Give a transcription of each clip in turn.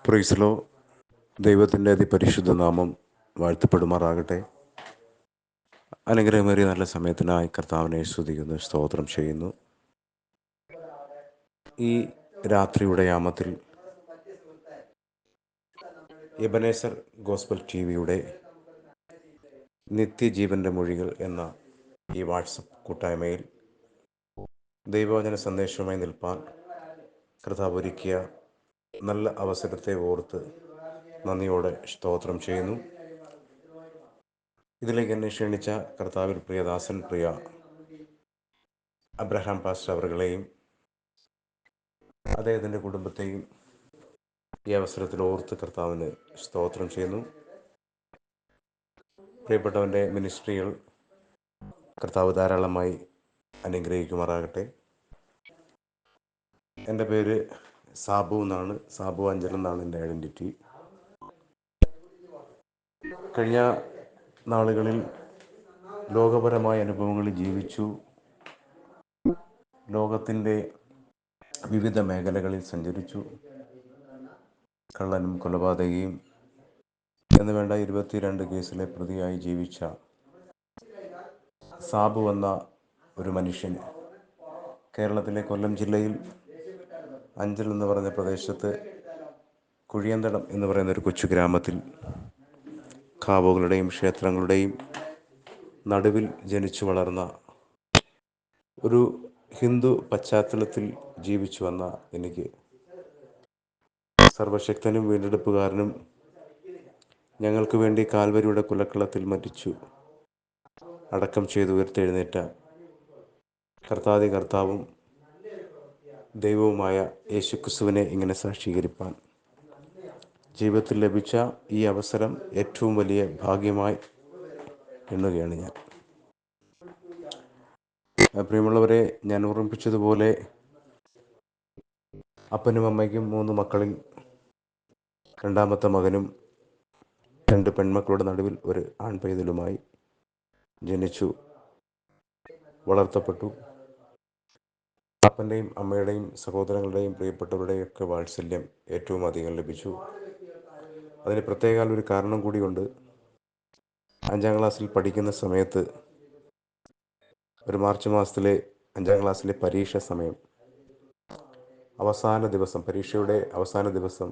പ്രൈസലോ ദൈവത്തിൻ്റെ അതിപരിശുദ്ധ നാമം വാഴ്ത്തപ്പെടുമാറാകട്ടെ. അനുഗ്രഹമേറിയ നല്ല സമയത്തിനായി കർത്താവിനെ സ്തുതിക്കുന്നു, സ്തോത്രം ചെയ്യുന്നു. ഈ രാത്രിയുടെ യാമത്തിൽ എബനേസർ ഗോസ്ബൽ ടി.വിയുടെ നിത്യജീവൻ്റെ മൊഴികൾ എന്ന ഈ വാട്സപ്പ് കൂട്ടായ്മയിൽ ദൈവവചന സന്ദേശവുമായി നിൽപ്പാൻ കർത്താവ് ഒരുക്കിയ നല്ല അവസരത്തെ ഓർത്ത് നന്ദിയോടെ സ്തോത്രം ചെയ്യുന്നു. ഇതിലേക്ക് എന്നെ ക്ഷണിച്ച കർത്താവിൽ പ്രിയദാസൻ പ്രിയ അബ്രഹാം പാസ്റ്റർ അവരുകളെയും അദ്ദേഹത്തിൻ്റെ കുടുംബത്തെയും ഈ അവസരത്തിൽ ഓർത്ത് കർത്താവിന് സ്തോത്രം ചെയ്യുന്നു. പ്രിയപ്പെട്ടവൻ്റെ മിനിസ്ട്രികൾ കർത്താവ് ധാരാളമായി അനുഗ്രഹിക്കുമാറാകട്ടെ. എൻ്റെ പേര് സാബു എന്നാണ്, സാബു അഞ്ചൽ എന്നാണ് എൻ്റെ ഐഡൻറ്റിറ്റി. കഴിഞ്ഞ നാളുകളിൽ ലോകപരമായ അനുഭവങ്ങളിൽ ജീവിച്ചു. ലോകത്തിൻ്റെ വിവിധ മേഖലകളിൽ സഞ്ചരിച്ചു. കള്ളനും കൊലപാതകയും എന്ന് വേണ്ട 22 കേസിലെ പ്രതിയായി ജീവിച്ച സാബു എന്ന ഒരു മനുഷ്യൻ കേരളത്തിലെ കൊല്ലം ജില്ലയിൽ അഞ്ചൽ എന്ന് പറയുന്ന പ്രദേശത്ത് കുഴിയന്തടം എന്ന് പറയുന്ന ഒരു കൊച്ചു ഗ്രാമത്തിൽ കാവുകളുടെയും ക്ഷേത്രങ്ങളുടെയും നടുവിൽ ജനിച്ചു വളർന്ന ഒരു ഹിന്ദു പശ്ചാത്തലത്തിൽ ജീവിച്ചു വന്ന എനിക്ക് സർവശക്തനും വീണ്ടെടുപ്പുകാരനും ഞങ്ങൾക്ക് വേണ്ടി കാൽവരിയുടെ കുലക്കളത്തിൽ മരിച്ചു അടക്കം ചെയ്ത് ഉയർത്തെഴുന്നേറ്റ കർത്താവും ദൈവവുമായ യേശുക്രിസ്തുവിനെ ഇങ്ങനെ സാക്ഷീകരിപ്പാൻ ജീവിതത്തിൽ ലഭിച്ച ഈ അവസരം ഏറ്റവും വലിയ ഭാഗ്യമായി എണ്ണുകയാണ് ഞാൻ. പ്രിയമുള്ളവരെ, ഞാൻ ഓർമ്മിപ്പിച്ചതുപോലെ അപ്പനും അമ്മയ്ക്കും 3 മക്കളിൽ രണ്ടാമത്തെ മകനും 2 പെൺമക്കളുടെ നടുവിൽ ഒരു ആൺപൈതലുമായി ജനിച്ചു വളർത്തപ്പെട്ടു. അപ്പൻ്റെയും അമ്മയുടെയും സഹോദരങ്ങളുടെയും പ്രിയപ്പെട്ടവരുടെയും ഒക്കെ വാത്സല്യം ഏറ്റവും അധികം ലഭിച്ചു. അതിന് പ്രത്യേക ഒരു കാരണം കൂടിയുണ്ട്. 5ാം ക്ലാസ്സിൽ പഠിക്കുന്ന സമയത്ത് ഒരു മാർച്ച് മാസത്തിലെ 5ാം ക്ലാസ്സിലെ പരീക്ഷ സമയം, പരീക്ഷയുടെ അവസാന ദിവസം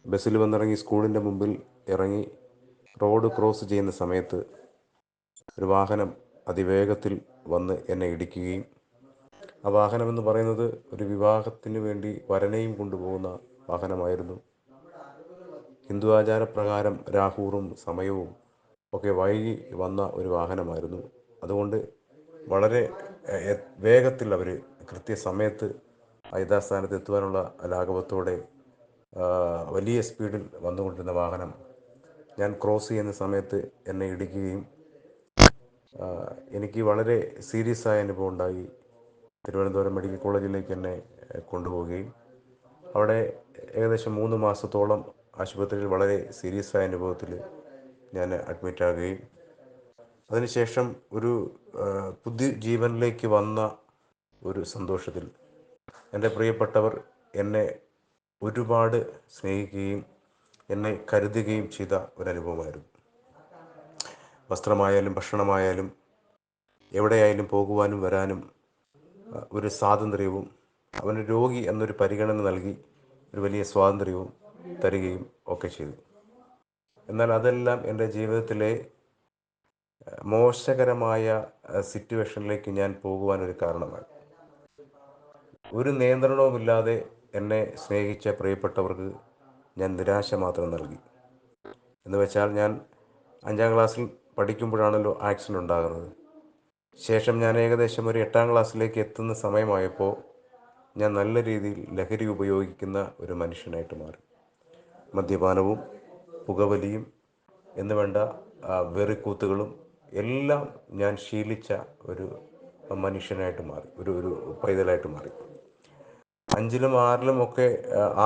ബസ്സിൽ വന്നിറങ്ങി സ്കൂളിൻ്റെ മുമ്പിൽ ഇറങ്ങി റോഡ് ക്രോസ് ചെയ്യുന്ന സമയത്ത് ഒരു വാഹനം അതിവേഗത്തിൽ വന്ന് എന്നെ ഇടിക്കുകയും, ആ വാഹനം എന്ന് പറയുന്നത് ഒരു വിവാഹത്തിന് വേണ്ടി വരനെയും കൊണ്ടുപോകുന്ന വാഹനമായിരുന്നു. ഹിന്ദു ആചാരപ്രകാരം രാഹുറും സമയവും ഒക്കെ വൈകി വന്ന ഒരു വാഹനമായിരുന്നു. അതുകൊണ്ട് വളരെ വേഗത്തിൽ അവർ കൃത്യസമയത്ത് യഥാസ്ഥാനത്ത് എത്തുവാനുള്ള ലാഘവത്തോടെ വലിയ സ്പീഡിൽ വന്നുകൊണ്ടിരുന്ന വാഹനം ഞാൻ ക്രോസ് ചെയ്യുന്ന സമയത്ത് എന്നെ ഇടിക്കുകയും എനിക്ക് വളരെ സീരിയസ് ആയ അനുഭവം ഉണ്ടായി. തിരുവനന്തപുരം മെഡിക്കൽ കോളേജിലേക്ക് എന്നെ കൊണ്ടുപോവുകയും അവിടെ ഏകദേശം 3 മാസത്തോളം ആശുപത്രിയിൽ വളരെ സീരിയസ് ആയ അനുഭവത്തിൽ ഞാൻ അഡ്മിറ്റ് ആകുകയും അതിനുശേഷം ഒരു പുതിയ ജീവനിലേക്ക് വന്ന ഒരു സന്തോഷത്തിൽ എൻ്റെ പ്രിയപ്പെട്ടവർ എന്നെ ഒരുപാട് സ്നേഹിക്കുകയും എന്നെ കരുതുകയും ചെയ്ത ഒരനുഭവമായിരുന്നു. വസ്ത്രമായാലും ഭക്ഷണമായാലും എവിടെയായാലും പോകുവാനും വരാനും ഒരു സ്വാതന്ത്ര്യവും, അവന് രോഗി എന്നൊരു പരിഗണന നൽകി ഒരു വലിയ സ്വാതന്ത്ര്യവും തരികയും ഒക്കെ ചെയ്തു. എന്നാൽ അതെല്ലാം എൻ്റെ ജീവിതത്തിലെ മോശകരമായ സിറ്റുവേഷനിലേക്ക് ഞാൻ പോകുവാനൊരു കാരണമായി. ഒരു നിയന്ത്രണവുമില്ലാതെ എന്നെ സ്നേഹിച്ച പ്രിയപ്പെട്ടവർക്ക് ഞാൻ നിരാശ മാത്രം നൽകി. എന്ന് വെച്ചാൽ, ഞാൻ 5ാം ക്ലാസ്സിൽ പഠിക്കുമ്പോഴാണല്ലോ ആക്സിഡൻ്റ് ഉണ്ടാകുന്നത്. ശേഷം ഞാൻ ഏകദേശം ഒരു 8ാം ക്ലാസ്സിലേക്ക് എത്തുന്ന സമയമായപ്പോൾ ഞാൻ നല്ല രീതിയിൽ ലഹരി ഉപയോഗിക്കുന്ന ഒരു മനുഷ്യനായിട്ട് മാറി. മദ്യപാനവും പുകവലിയും എന്ന് വേണ്ട വെറിക്കൂത്തുകളും എല്ലാം ഞാൻ ശീലിച്ച ഒരു മനുഷ്യനായിട്ട് മാറി, ഒരു പൈതലായിട്ട് മാറി. 5ലും 6ലും ഒക്കെ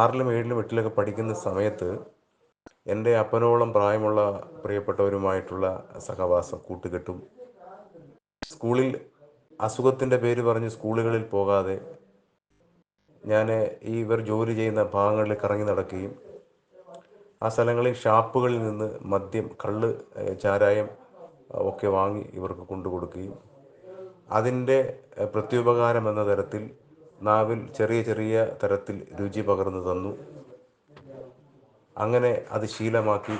6ലും 7ലും 8ലൊക്കെ പഠിക്കുന്ന സമയത്ത് എൻ്റെ അപ്പനോളം പ്രായമുള്ള പ്രിയപ്പെട്ടവരുമായിട്ടുള്ള സഹവാസം, കൂട്ടുകെട്ടും, സ്കൂളിൽ അസുഖത്തിൻ്റെ പേര് പറഞ്ഞ് സ്കൂളുകളിൽ പോകാതെ ഞാൻ ഇവർ ജോലി ചെയ്യുന്ന ഭാഗങ്ങളിൽ കറങ്ങി നടക്കുകയും ആ സ്ഥലങ്ങളിൽ ഷാപ്പുകളിൽ നിന്ന് മദ്യം, കള്ള്, ചാരായം ഒക്കെ വാങ്ങി ഇവർക്ക് കൊണ്ടു കൊടുക്കുകയും അതിൻ്റെ പ്രത്യുപകാരം എന്ന തരത്തിൽ നാവിൽ ചെറിയ ചെറിയ തരത്തിൽ രുചി പകർന്നു തന്നു. അങ്ങനെ അത് ശീലമാക്കി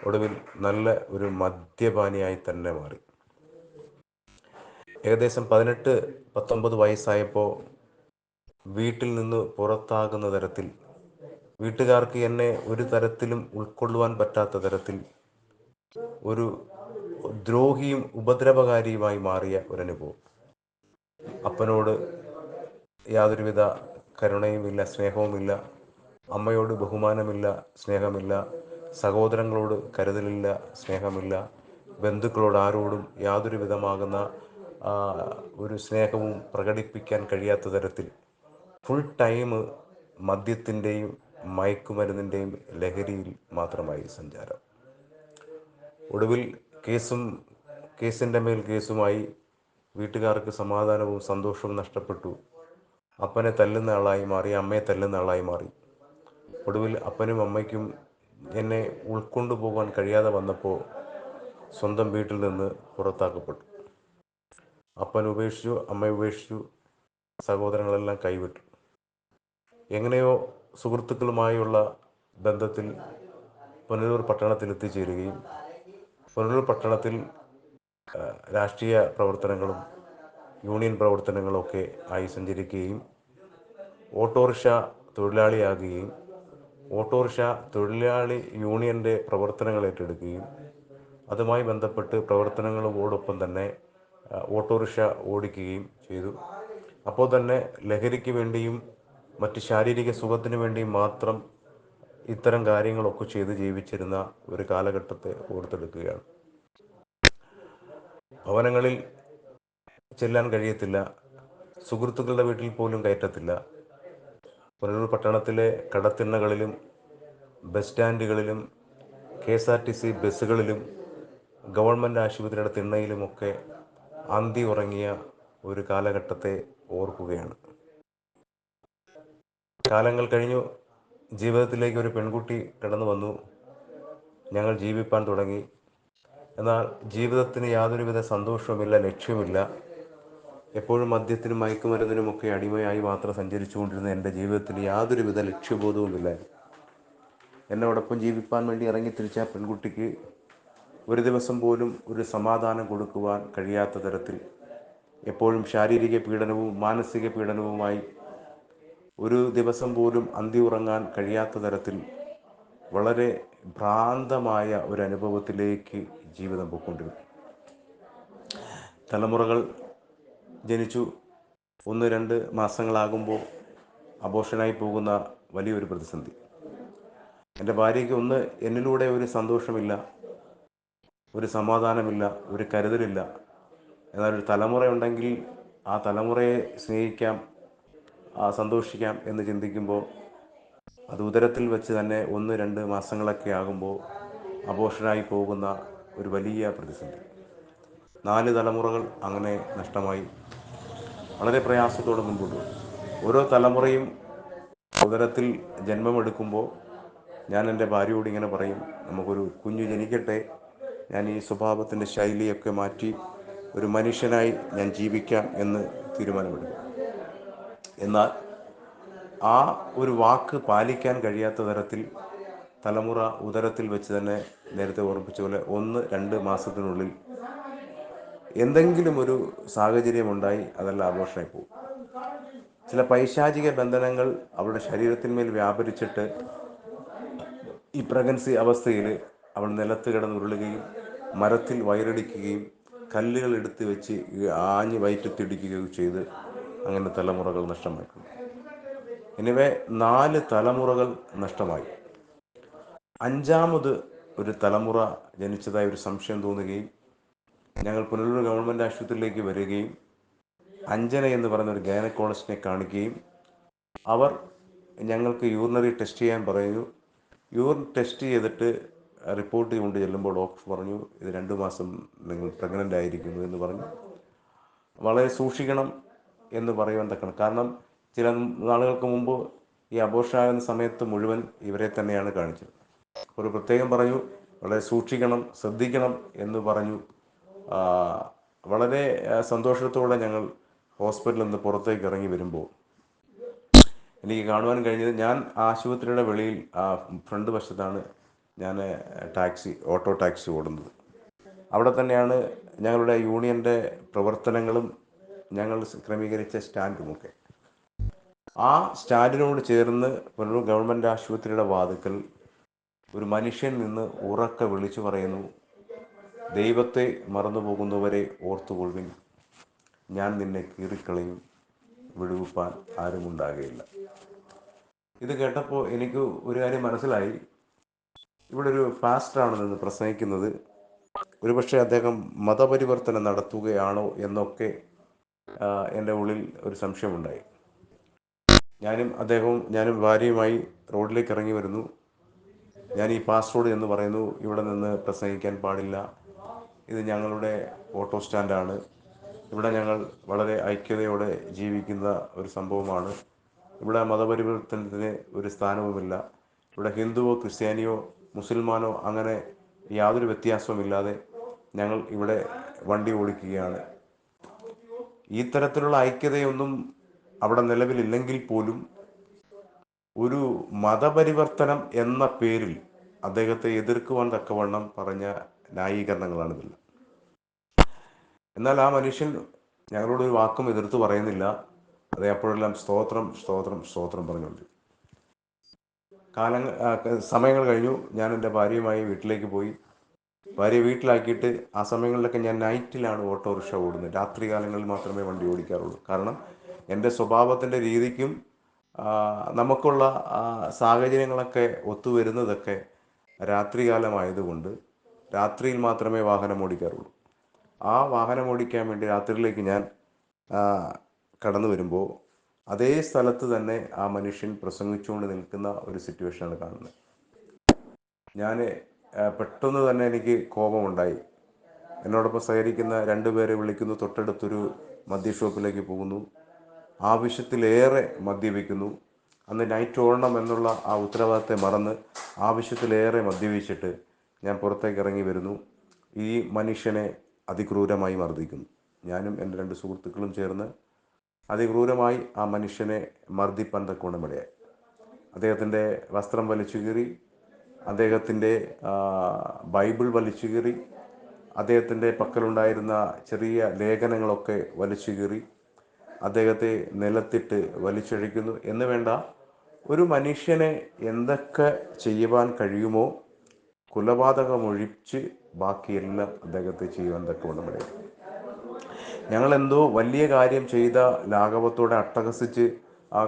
ഒടുവിൽ നല്ല ഒരു മദ്യപാനിയായി തന്നെ മാറി. ഏകദേശം 18-19 വയസ്സായപ്പോൾ വീട്ടിൽ നിന്ന് പുറത്താകുന്ന തരത്തിൽ, വീട്ടുകാർക്ക് എന്നെ ഒരു തരത്തിലും ഉൾക്കൊള്ളുവാൻ പറ്റാത്ത തരത്തിൽ ഒരു ദ്രോഹിയും ഉപദ്രവകാരിയുമായി മാറിയ ഒരനുഭവം. അപ്പനോട് യാതൊരുവിധ കരുണയുമില്ല, സ്നേഹവുമില്ല. അമ്മയോട് ബഹുമാനമില്ല, സ്നേഹമില്ല. സഹോദരങ്ങളോട് കരുതലില്ല, സ്നേഹമില്ല. ബന്ധുക്കളോട് ആരോടും യാതൊരു വിധമാകുന്ന ഒരു സ്നേഹവും പ്രകടിപ്പിക്കാൻ കഴിയാത്ത തരത്തിൽ ഫുൾ ടൈം മദ്യത്തിൻ്റെയും മയക്കുമരുന്നിൻ്റെയും ലഹരിയിൽ മാത്രമായി സഞ്ചാരം. ഒടുവിൽ കേസിൻ്റെ മേൽ കേസുമായി വീട്ടുകാർക്ക് സമാധാനവും സന്തോഷവും നഷ്ടപ്പെട്ടു. അപ്പനെ തല്ലുന്ന ആളായി മാറി, അമ്മയെ തല്ലുന്ന ആളായി മാറി. ഒടുവിൽ അപ്പനും അമ്മയ്ക്കും എന്നെ ഉൾക്കൊണ്ടു പോകാൻ കഴിയാതെ വന്നപ്പോൾ സ്വന്തം വീട്ടിൽ നിന്ന് പുറത്താക്കപ്പെട്ടു. അപ്പൻ ഉപേക്ഷിച്ചു, അമ്മ ഉപേക്ഷിച്ചു, സഹോദരങ്ങളെല്ലാം കൈവിട്ടു. എങ്ങനെയോ സുഹൃത്തുക്കളുമായുള്ള ബന്ധത്തിൽ പുനലൂർ പട്ടണത്തിൽ എത്തിച്ചേരുകയും പുനലൂർ പട്ടണത്തിൽ രാഷ്ട്രീയ പ്രവർത്തനങ്ങളും യൂണിയൻ പ്രവർത്തനങ്ങളൊക്കെ ആയി സഞ്ചരിക്കുകയും ഓട്ടോറിക്ഷ തൊഴിലാളിയാകുകയും ഓട്ടോറിക്ഷ തൊഴിലാളി യൂണിയൻ്റെ പ്രവർത്തനങ്ങൾ ഏറ്റെടുക്കുകയും അതുമായി ബന്ധപ്പെട്ട് പ്രവർത്തനങ്ങളോടൊപ്പം തന്നെ ഓട്ടോറിക്ഷ ഓടിക്കുകയും ചെയ്തു. അപ്പോൾ തന്നെ ലഹരിക്ക് വേണ്ടിയും മറ്റ് ശാരീരിക സുഖത്തിന് വേണ്ടിയും മാത്രം ഇത്തരം കാര്യങ്ങളൊക്കെ ചെയ്ത് ജീവിച്ചിരുന്ന ഒരു കാലഘട്ടത്തെ ഓർത്തെടുക്കുകയാണ്. ഭവനങ്ങളിൽ ചെല്ലാൻ കഴിയത്തില്ല, സുഹൃത്തുക്കളുടെ വീട്ടിൽ പോലും കയറ്റത്തില്ല. പുനലൂർ പട്ടണത്തിലെ കടത്തിണ്ണകളിലും ബസ് സ്റ്റാൻഡുകളിലും KSRTC ബസ്സുകളിലും ഗവൺമെൻറ് ആശുപത്രിയുടെ തിണ്ണയിലുമൊക്കെ അന്തി ഉറങ്ങിയ ഒരു കാലഘട്ടത്തെ ഓർക്കുകയാണ്. കാലങ്ങൾ കഴിഞ്ഞു. ജീവിതത്തിലേക്ക് ഒരു പെൺകുട്ടി കടന്നു വന്നു. ഞങ്ങൾ ജീവിപ്പാൻ തുടങ്ങി. എന്നാൽ ജീവിതത്തിന് യാതൊരുവിധ സന്തോഷവുമില്ല, ലക്ഷ്യമില്ല. എപ്പോഴും മദ്യത്തിനും മയക്കുമരുന്നിനുമൊക്കെ അടിമയായി മാത്രം സഞ്ചരിച്ചുകൊണ്ടിരുന്ന എൻ്റെ ജീവിതത്തിന് യാതൊരുവിധ ലക്ഷ്യബോധവുമില്ല. എന്നോടൊപ്പം ജീവിപ്പാൻ വേണ്ടി ഇറങ്ങിത്തിരിച്ച ആ പെൺകുട്ടിക്ക് ഒരു ദിവസം പോലും ഒരു സമാധാനം കൊടുക്കുവാൻ കഴിയാത്ത തരത്തിൽ എപ്പോഴും ശാരീരിക പീഡനവും മാനസിക പീഡനവുമായി ഒരു ദിവസം പോലും അന്തി ഉറങ്ങാൻ കഴിയാത്ത തരത്തിൽ വളരെ ഭ്രാന്തമായ ഒരു അനുഭവത്തിലേക്ക് ജീവിതം പോയിക്കൊണ്ടിരുന്നു. തലമുറകൾ ജനിച്ചു 1-2 മാസങ്ങളാകുമ്പോൾ അബോർഷനായി പോകുന്ന വലിയൊരു പ്രതിസന്ധി. എൻ്റെ ഭാര്യയ്ക്ക് എന്നിലൂടെ ഒരു സന്തോഷമില്ല, ഒരു സമാധാനമില്ല, ഒരു കരുതലില്ല. എന്നാൽ ഒരു തലമുറയുണ്ടെങ്കിൽ ആ തലമുറയെ സ്നേഹിക്കാം, സന്തോഷിക്കാം എന്ന് ചിന്തിക്കുമ്പോൾ അത് ഉദരത്തിൽ വെച്ച് തന്നെ 1-2 മാസങ്ങളൊക്കെ ആകുമ്പോൾ അബോർഷനായി പോകുന്ന ഒരു വലിയ പ്രതിസന്ധി. 4 തലമുറകൾ അങ്ങനെ നഷ്ടമായി. വളരെ പ്രയാസത്തോടെ മുൻപോട്ട് പോകും. ഓരോ തലമുറയും ഉദരത്തിൽ ജന്മമെടുക്കുമ്പോൾ ഞാൻ എൻ്റെ ഭാര്യയോട് ഇങ്ങനെ പറയും, നമുക്കൊരു കുഞ്ഞ് ജനിക്കട്ടെ, ഞാൻ ഈ സ്വഭാവത്തിൻ്റെ ശൈലിയൊക്കെ മാറ്റി ഒരു മനുഷ്യനായി ഞാൻ ജീവിക്കാം എന്ന് തീരുമാനമെടുക്കും. എന്നാൽ ആ ഒരു വാക്ക് പാലിക്കാൻ കഴിയാത്ത തരത്തിൽ തലമുറ ഉദരത്തിൽ വെച്ച് തന്നെ നേരത്തെ ഓർമ്മിപ്പിച്ച പോലെ 1-2 മാസത്തിനുള്ളിൽ എന്തെങ്കിലും ഒരു സാഹചര്യമുണ്ടായി അതെല്ലാം അബോർഷനായി പോകും. ചില പൈശാചിക ബന്ധനങ്ങൾ അവളുടെ ശരീരത്തിന്മേൽ വ്യാപരിച്ചിട്ട് ഈ പ്രഗ്നൻസി അവസ്ഥയിൽ അവൾ നിലത്ത് കിടന്നുരുളുകയും മരത്തിൽ വയറിടിക്കുകയും കല്ലുകൾ എടുത്ത് വെച്ച് ആഞ്ഞ് വയറ്റത്തിടിക്കുകയും ചെയ്ത് അങ്ങനെ തലമുറകൾ നഷ്ടമാക്കുന്നു. എനിവേ 4 തലമുറകൾ നഷ്ടമായി. 5ാമത് ഒരു തലമുറ ജനിച്ചതായി ഒരു സംശയം തോന്നുകയും ഞങ്ങൾ പുനലൂർ ഗവൺമെൻറ് ആശുപത്രിയിലേക്ക് വരികയും അഞ്ജന എന്ന് പറയുന്ന ഒരു ഗൈനക്കോളജിസ്റ്റിനെ കാണിക്കുകയും അവർ ഞങ്ങൾക്ക് യൂറിനറി ടെസ്റ്റ് ചെയ്യാൻ പറയുന്നു. യൂറിൻ ടെസ്റ്റ് ചെയ്തിട്ട് റിപ്പോർട്ട് കൊണ്ട് ചെല്ലുമ്പോൾ ഡോക്ടർ പറഞ്ഞു, ഇത് 2 മാസം നിങ്ങൾ പ്രഗ്നൻ്റ് ആയിരിക്കുന്നു എന്ന് പറഞ്ഞു. വളരെ സൂക്ഷിക്കണം എന്ന് പറയുവാൻ തക്കണം. കാരണം ചില നാളുകൾക്ക് മുമ്പ് ഈ അബോർഷനാകുന്ന സമയത്ത് മുഴുവൻ ഇവരെ തന്നെയാണ് കാണിച്ചത്. ഒരു പ്രത്യേകം പറഞ്ഞു, വളരെ സൂക്ഷിക്കണം, ശ്രദ്ധിക്കണം എന്ന് പറഞ്ഞു. വളരെ സന്തോഷത്തോടെ ഞങ്ങൾ ഹോസ്പിറ്റലിൽ നിന്ന് പുറത്തേക്ക് ഇറങ്ങി വരുമ്പോൾ എനിക്ക് കാണുവാൻ കഴിഞ്ഞത്, ഞാൻ ആശുപത്രിയുടെ വെളിയിൽ ഫ്രണ്ട് വശത്താണ് ഞാൻ ഓട്ടോ ടാക്സി ഓടുന്നത്. അവിടെ തന്നെയാണ് ഞങ്ങളുടെ യൂണിയൻ്റെ പ്രവർത്തനങ്ങളും ഞങ്ങൾ ക്രമീകരിച്ച സ്റ്റാൻഡുമൊക്കെ. ആ സ്റ്റാൻഡിനോട് ചേർന്ന് ഒരു ഗവൺമെൻറ് ആശുപത്രിയുടെ വാതിക്കൽ ഒരു മനുഷ്യൻ നിന്ന് ഉറക്കെ വിളിച്ചു പറയുന്നു, ദൈവത്തെ മറന്നുപോകുന്നവരെ ഓർത്തുകൊള്ളുവിൻ, ഞാൻ നിന്നെ കീറിക്കളയും, വിടുവിപ്പാൻ ആരുമുണ്ടാകുകയില്ല. ഇത് കേട്ടപ്പോൾ എനിക്ക് ഒരു കാര്യം മനസ്സിലായി. ഇവിടെ ഒരു പാസ്റ്ററാണ് നിന്ന് പ്രസംഗിക്കുന്നത്. ഒരുപക്ഷെ അദ്ദേഹം മതപരിവർത്തനം നടത്തുകയാണോ എന്നൊക്കെ എൻ്റെ ഉള്ളിൽ ഒരു സംശയമുണ്ടായി. ഞാനും ഭാര്യയുമായി റോഡിലേക്ക് ഇറങ്ങി വരുന്നു. ഞാൻ ഈ പാസ്റ്ററോട് എന്ന് പറയുന്നു, ഇവിടെ നിന്ന് പ്രസംഗിക്കാൻ പാടില്ല, ഇത് ഞങ്ങളുടെ ഓട്ടോ സ്റ്റാൻഡാണ്, ഇവിടെ ഞങ്ങൾ വളരെ ഐക്യതയോടെ ജീവിക്കുന്ന ഒരു സംഭവമാണ്, ഇവിടെ മതപരിവർത്തനത്തിന് ഒരു സ്ഥാനവുമില്ല, ഇവിടെ ഹിന്ദുവോ ക്രിസ്ത്യാനിയോ മുസൽമാനോ അങ്ങനെ യാതൊരു വ്യത്യാസവുമില്ലാതെ ഞങ്ങൾ ഇവിടെ വണ്ടി ഓടിക്കുകയാണ്. ഈ തരത്തിലുള്ള ഐക്യതയൊന്നും അവിടെ നിലവിലില്ലെങ്കിൽ പോലും ഒരു മതപരിവർത്തനം എന്ന പേരിൽ അദ്ദേഹത്തെ എതിർക്കുവാൻ തക്കവണ്ണം പറഞ്ഞ ന്യായീകരണങ്ങളാണിതിൽ. എന്നാൽ ആ മനുഷ്യൻ ഞങ്ങളോടൊരു വാക്കും എതിർത്ത് പറയുന്നില്ല. അതേ അപ്പോഴെല്ലാം സ്തോത്രം സ്തോത്രം സ്തോത്രം പറഞ്ഞുകൊണ്ട് സമയങ്ങൾ കഴിഞ്ഞു. ഞാൻ എൻ്റെ ഭാര്യയുമായി വീട്ടിലേക്ക് പോയി. ഭാര്യയെ വീട്ടിലാക്കിയിട്ട് ആ സമയങ്ങളിലൊക്കെ ഞാൻ നൈറ്റിലാണ് ഓട്ടോറിക്ഷ ഓടുന്നത്. രാത്രി കാലങ്ങളിൽ മാത്രമേ വണ്ടി ഓടിക്കാറുള്ളൂ. കാരണം എൻ്റെ സ്വഭാവത്തിൻ്റെ രീതിക്കും നമുക്കുള്ള സാഹചര്യങ്ങളൊക്കെ ഒത്തുവരുന്നതൊക്കെ രാത്രികാലമായതുകൊണ്ട് രാത്രിയിൽ മാത്രമേ വാഹനം ഓടിക്കാറുള്ളൂ. ആ വാഹനം ഓടിക്കാൻ വേണ്ടി രാത്രിയിലേക്ക് ഞാൻ കടന്നു വരുമ്പോൾ അതേ സ്ഥലത്ത് തന്നെ ആ മനുഷ്യൻ പ്രസംഗിച്ചുകൊണ്ട് നിൽക്കുന്ന ഒരു സിറ്റുവേഷനാണ് കാണുന്നത്. ഞാൻ പെട്ടെന്ന് തന്നെ എനിക്ക് കോപമുണ്ടായി. എന്നോടൊപ്പം സഹകരിക്കുന്ന 2 പേരെ വിളിക്കുന്നു. തൊട്ടടുത്തൊരു മദ്യഷോപ്പിലേക്ക് പോകുന്നു. ആവശ്യത്തിലേറെ മദ്യപിക്കുന്നു. അന്ന് നൈറ്റ് ഓടണം എന്നുള്ള ആ ഉത്തരവാദിത്തത്തെ മറന്ന് ആവശ്യത്തിലേറെ മദ്യപിച്ചിട്ട് ഞാൻ പുറത്തേക്ക് ഇറങ്ങി വരുന്നു. ഈ മനുഷ്യനെ അതിക്രൂരമായി മർദ്ദിക്കുന്നു. ഞാനും എൻ്റെ 2 സുഹൃത്തുക്കളും ചേർന്ന് അതിക്രൂരമായി ആ മനുഷ്യനെ മർദ്ദിപ്പാൻ തക്കവണ്ണമിടയായി. അദ്ദേഹത്തിൻ്റെ വസ്ത്രം വലിച്ചു കീറി, അദ്ദേഹത്തിൻ്റെ ബൈബിൾ വലിച്ചു കീറി, അദ്ദേഹത്തിൻ്റെ പക്കലുണ്ടായിരുന്ന ചെറിയ ലേഖനങ്ങളൊക്കെ വലിച്ചു കീറി, അദ്ദേഹത്തെ നിലത്തിട്ട് വലിച്ചഴിക്കുന്നു. എന്ന് വേണ്ട, ഒരു മനുഷ്യനെ എന്തൊക്കെ ചെയ്യുവാൻ കഴിയുമോ കൊലപാതകമൊഴിച്ച് ബാക്കിയെല്ലാം അദ്ദേഹത്തെ ചെയ്യുവാൻ തക്കവണ്ണമിടയായി. ഞങ്ങളെന്തോ വലിയ കാര്യം ചെയ്ത ലാഘവത്തോടെ അട്ടഹസിച്ച്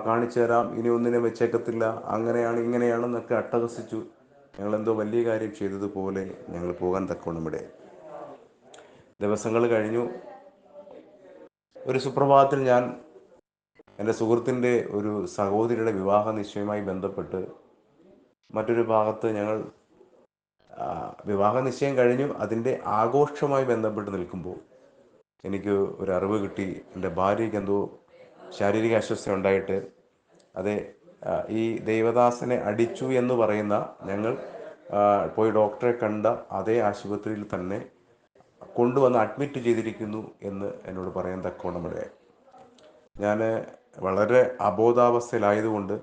കാണിച്ചു തരാം, ഇനി ഒന്നിനെ വെച്ചേക്കത്തില്ല, അങ്ങനെയാണ് ഇങ്ങനെയാണെന്നൊക്കെ അട്ടഹസിച്ചു. ഞങ്ങളെന്തോ വലിയ കാര്യം ചെയ്തതുപോലെ ഞങ്ങൾ പോകാൻ തക്കവണ്ണമിടയായി. ദിവസങ്ങൾ കഴിഞ്ഞു. ഒരു സുപ്രഭാതത്തിൽ ഞാൻ എൻ്റെ സുഹൃത്തിൻ്റെ ഒരു സഹോദരിയുടെ വിവാഹ നിശ്ചയവുമായി ബന്ധപ്പെട്ട് മറ്റൊരു ഭാഗത്ത് ഞങ്ങൾ വിവാഹ നിശ്ചയം കഴിഞ്ഞു. അതിൻ്റെ ആഘോഷവുമായി ബന്ധപ്പെട്ട് നിൽക്കുമ്പോൾ എനിക്ക് ഒരു അറിവ് കിട്ടി. എൻ്റെ ഭാര്യയ്ക്ക് എന്തോ ശാരീരിക അസ്വസ്ഥ ഉണ്ടായിട്ട് അതെ ഈ ദേവദാസനെ അടിച്ചു എന്ന് പറയുന്ന ഞങ്ങൾ പോയി ഡോക്ടറെ കണ്ട അതേ ആശുപത്രിയിൽ തന്നെ കൊണ്ടുവന്ന് അഡ്മിറ്റ് ചെയ്തിരിക്കുന്നു എന്ന് എന്നോട് പറയാൻ തക്കവണ്ണമിടയായി. ഞാൻ വളരെ അബോധാവസ്ഥയിലായതുകൊണ്ട്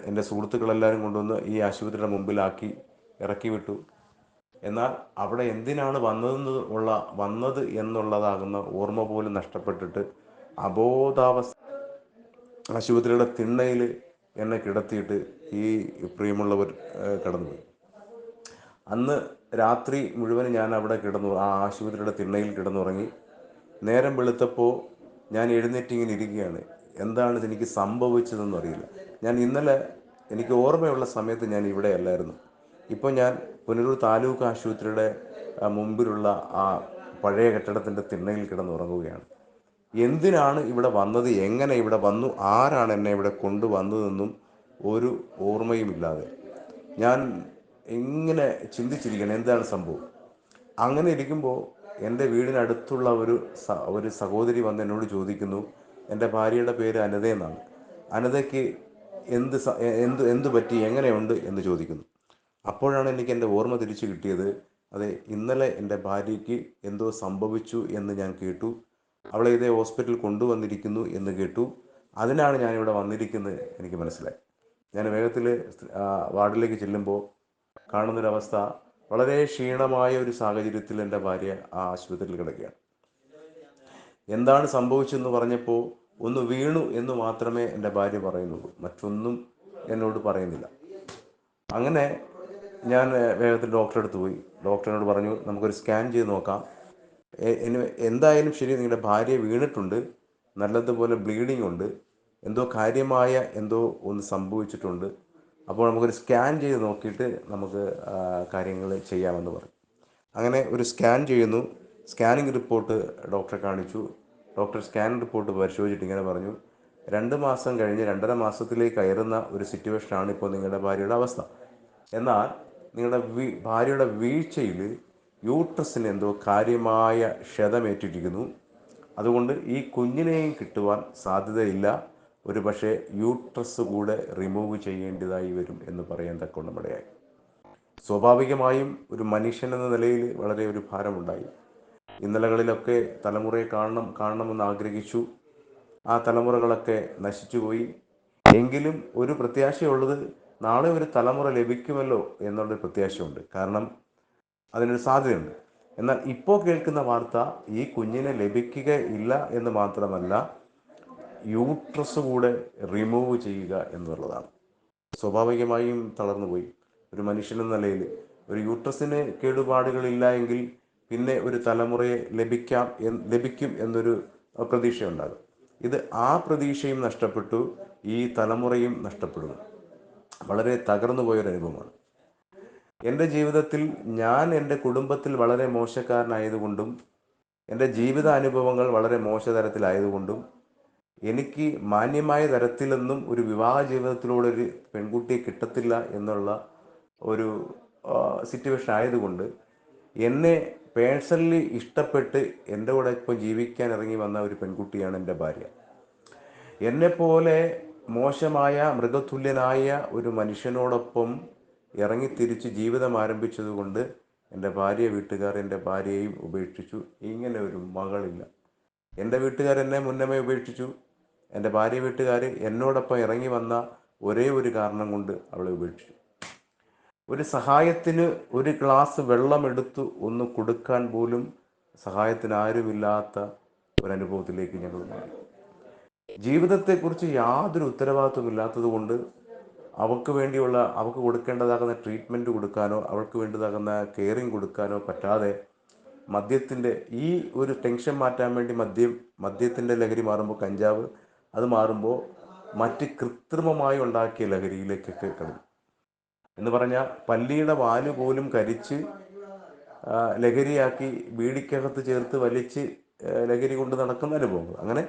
എൻ്റെ സുഹൃത്തുക്കളെല്ലാവരും കൊണ്ടുവന്ന് ഈ ആശുപത്രിയുടെ മുമ്പിലാക്കി ഇറക്കി വിട്ടു. എന്നാൽ അവിടെ എന്തിനാണ് വന്നത് എന്നുള്ളതാകുന്ന ഓർമ്മ പോലും നഷ്ടപ്പെട്ടിട്ട് അബോധാവസ്ഥ ആശുപത്രിയുടെ തിണ്ണയിൽ എന്നെ കിടത്തിയിട്ട് ഈ പ്രിയമുള്ളവർ കടന്നുപോയി. അന്ന് രാത്രി മുഴുവൻ ഞാൻ അവിടെ ആ ആശുപത്രിയുടെ തിണ്ണയിൽ കിടന്നുറങ്ങി. നേരം വെളുത്തപ്പോൾ ഞാൻ എഴുന്നേറ്റിങ്ങനെ ഇരിക്കുകയാണ്. എന്താണ് ഇതെനിക്ക് സംഭവിച്ചതെന്ന് അറിയില്ല. ഞാൻ ഇന്നലെ എനിക്ക് ഓർമ്മയുള്ള സമയത്ത് ഞാൻ ഇവിടെ അല്ലായിരുന്നു. ഇപ്പോൾ ഞാൻ പുനലൂർ താലൂക്ക് ആശുപത്രിയുടെ മുമ്പിലുള്ള ആ പഴയ കെട്ടിടത്തിൻ്റെ തിണ്ണയിൽ കിടന്നുറങ്ങുകയാണ്. എന്തിനാണ് ഇവിടെ വന്നത്, എങ്ങനെ ഇവിടെ വന്നു, ആരാണ് എന്നെ ഇവിടെ കൊണ്ടുവന്നതെന്നും ഒരു ഓർമ്മയുമില്ലാതെ ഞാൻ ഇങ്ങനെ ചിന്തിച്ചിരിക്കണം എന്താണ് സംഭവം. അങ്ങനെ ഇരിക്കുമ്പോൾ എൻ്റെ വീടിനടുത്തുള്ള ഒരു സഹോദരി വന്ന് എന്നോട് ചോദിക്കുന്നു, എൻ്റെ ഭാര്യയുടെ പേര് അനിതയെന്നാണ്. അനിതയ്ക്ക് എന്ത് പറ്റി, എങ്ങനെയുണ്ട് എന്ന് ചോദിക്കുന്നു. അപ്പോഴാണ് എനിക്ക് എൻ്റെ ഓർമ്മ തിരിച്ചു കിട്ടിയത്. അതെ, ഇന്നലെ എൻ്റെ ഭാര്യയ്ക്ക് എന്തോ സംഭവിച്ചു എന്ന് ഞാൻ കേട്ടു. അവളെ ഇതേ ഹോസ്പിറ്റലിൽ കൊണ്ടുവന്നിരിക്കുന്നു എന്ന് കേട്ടു. അതിനാണ് ഞാനിവിടെ വന്നിരിക്കുന്നത് എനിക്ക് മനസ്സിലായി. ഞാൻ വേഗത്തിൽ വാർഡിലേക്ക് ചെല്ലുമ്പോൾ കാണുന്നൊരവസ്ഥ, വളരെ ക്ഷീണമായ ഒരു സാഹചര്യത്തിൽ എൻ്റെ ഭാര്യ ആ ആശുപത്രിയിൽ കിടക്കുകയാണ്. എന്താണ് സംഭവിച്ചെന്ന് പറഞ്ഞപ്പോൾ ഒന്ന് വീണു എന്ന് മാത്രമേ എൻ്റെ ഭാര്യ പറയുന്നുള്ളൂ, മറ്റൊന്നും എന്നോട് പറയുന്നില്ല. അങ്ങനെ ഞാൻ വേഗത്തിൽ ഡോക്ടറെ അടുത്ത് പോയി. ഡോക്ടറിനോട് പറഞ്ഞു, നമുക്കൊരു സ്കാൻ ചെയ്ത് നോക്കാം. എന്തായാലും ശരി, നിങ്ങളുടെ ഭാര്യ വീണിട്ടുണ്ട്, നല്ലതുപോലെ ബ്ലീഡിംഗ് ഉണ്ട്, എന്തോ കാര്യമായ ഒന്ന് സംഭവിച്ചിട്ടുണ്ട്. അപ്പോൾ നമുക്കൊരു സ്കാൻ ചെയ്ത് നോക്കിയിട്ട് നമുക്ക് കാര്യങ്ങൾ ചെയ്യാമെന്ന് പറഞ്ഞു. അങ്ങനെ ഒരു സ്കാൻ ചെയ്യുന്നു. സ്കാനിങ് റിപ്പോർട്ട് ഡോക്ടറെ കാണിച്ചു. ഡോക്ടർ സ്കാൻ റിപ്പോർട്ട് പരിശോധിച്ചിട്ട് ഇങ്ങനെ പറഞ്ഞു, 2 മാസം കഴിഞ്ഞ് 2.5 മാസത്തിലേക്ക് കയറുന്ന ഒരു സിറ്റുവേഷനാണ് ഇപ്പോൾ നിങ്ങളുടെ ഭാര്യയുടെ അവസ്ഥ. എന്നാൽ നിങ്ങളുടെ ഭാര്യയുടെ വീഴ്ചയിൽ യൂട്രസിന് എന്തോ കാര്യമായ ക്ഷതമേറ്റിരിക്കുന്നു. അതുകൊണ്ട് ഈ കുഞ്ഞിനെയും കിട്ടുവാൻ സാധ്യതയില്ല. ഒരു പക്ഷേ യൂട്രസ് കൂടെ റിമൂവ് ചെയ്യേണ്ടതായി വരും എന്ന് പറയാൻ തക്കവണ്ണമിടയായി. സ്വാഭാവികമായും ഒരു മനുഷ്യൻ എന്ന നിലയിൽ വളരെ ഒരു ഭാരമുണ്ടായി. ഇന്നലകളിലൊക്കെ തലമുറയെ കാണണമെന്ന് ആഗ്രഹിച്ചു. ആ തലമുറകളൊക്കെ നശിച്ചുപോയി. എങ്കിലും ഒരു പ്രത്യാശയുള്ളത്, നാളെ ഒരു തലമുറ ലഭിക്കുമല്ലോ എന്നുള്ളൊരു പ്രത്യാശയുണ്ട്. കാരണം അതിനൊരു സാധ്യതയുണ്ട്. എന്നാൽ ഇപ്പോൾ കേൾക്കുന്ന വാർത്ത, ഈ കുഞ്ഞിനെ ലഭിക്കുകയില്ല എന്ന് മാത്രമല്ല, യൂട്രസ് കൂടെ റിമൂവ് ചെയ്യുക എന്നുള്ളതാണ്. സ്വാഭാവികമായും തളർന്നുപോയി. ഒരു മനുഷ്യനെന്ന നിലയിൽ ഒരു യൂട്രസിന് കേടുപാടുകളില്ല എങ്കിൽ പിന്നെ ഒരു തലമുറയെ ലഭിക്കും എന്നൊരു പ്രതീക്ഷയുണ്ടാകും. ഇത് ആ പ്രതീക്ഷയും നഷ്ടപ്പെട്ടു, ഈ തലമുറയും നഷ്ടപ്പെടുന്നു. വളരെ തകർന്നു പോയൊരനുഭവമാണ്. എൻ്റെ ജീവിതത്തിൽ ഞാൻ എൻ്റെ കുടുംബത്തിൽ വളരെ മോശക്കാരനായതുകൊണ്ടും എൻ്റെ ജീവിതാനുഭവങ്ങൾ വളരെ മോശതരത്തിലായതുകൊണ്ടും എനിക്ക് മാന്യമായ തരത്തിലൊന്നും ഒരു വിവാഹ ജീവിതത്തിലൂടെ ഒരു പെൺകുട്ടിയെ കിട്ടത്തില്ല എന്നുള്ള ഒരു സിറ്റുവേഷൻ ആയതുകൊണ്ട് എന്നെ പേഴ്സണലി ഇഷ്ടപ്പെട്ട് എൻ്റെ കൂടെ ഇപ്പോൾ ജീവിക്കാൻ ഇറങ്ങി വന്ന ഒരു പെൺകുട്ടിയാണ് എൻ്റെ ഭാര്യ. എന്നെപ്പോലെ മോശമായ മൃഗതുല്യനായ ഒരു മനുഷ്യനോടൊപ്പം ഇറങ്ങിത്തിരിച്ച് ജീവിതം ആരംഭിച്ചതുകൊണ്ട് എൻ്റെ വീട്ടുകാർ എൻ്റെ ഭാര്യയെയും ഉപേക്ഷിച്ചു. ഇങ്ങനെ ഒരു മകളില്ല. എൻ്റെ വീട്ടുകാർ എന്നെ മുന്നമേ ഉപേക്ഷിച്ചു. എൻ്റെ ഭാര്യ വീട്ടുകാർ എന്നോടൊപ്പം ഇറങ്ങി വന്ന ഒരേ ഒരു കാരണം കൊണ്ട് അവളെ ഉപേക്ഷിച്ചു. ഒരു സഹായത്തിന് ഒരു ഗ്ലാസ് വെള്ളം എടുത്ത് ഒന്ന് കൊടുക്കാൻ പോലും സഹായത്തിന് ആരുമില്ലാത്ത ഒരനുഭവത്തിലേക്ക് ഞങ്ങൾ മാറി. ജീവിതത്തെക്കുറിച്ച് യാതൊരു ഉത്തരവാദിത്വം ഇല്ലാത്തത് കൊണ്ട് അവൾക്ക് കൊടുക്കേണ്ടതാകുന്ന ട്രീറ്റ്മെൻറ്റ് കൊടുക്കാനോ അവൾക്ക് വേണ്ടതാകുന്ന കെയറിങ് കൊടുക്കാനോ പറ്റാതെ മദ്യത്തിൻ്റെ ഈ ഒരു ടെൻഷൻ മാറ്റാൻ വേണ്ടി മദ്യത്തിൻ്റെ ലഹരി മാറുമ്പോൾ കഞ്ചാവ്, അത് മാറുമ്പോൾ മറ്റ് കൃത്രിമമായി ഉണ്ടാക്കിയ ലഹരിയിലേക്കൊക്കെ കടന്നു. എന്ന് പറഞ്ഞാൽ പല്ലിയുടെ വാല് പോലും കരിച്ച് ലഹരിയാക്കി ബീഡിക്കകത്ത് ചേർത്ത് വലിച്ച് ലഹരി കൊണ്ട് നടക്കുന്ന അനുഭവങ്ങൾ. അങ്ങനെ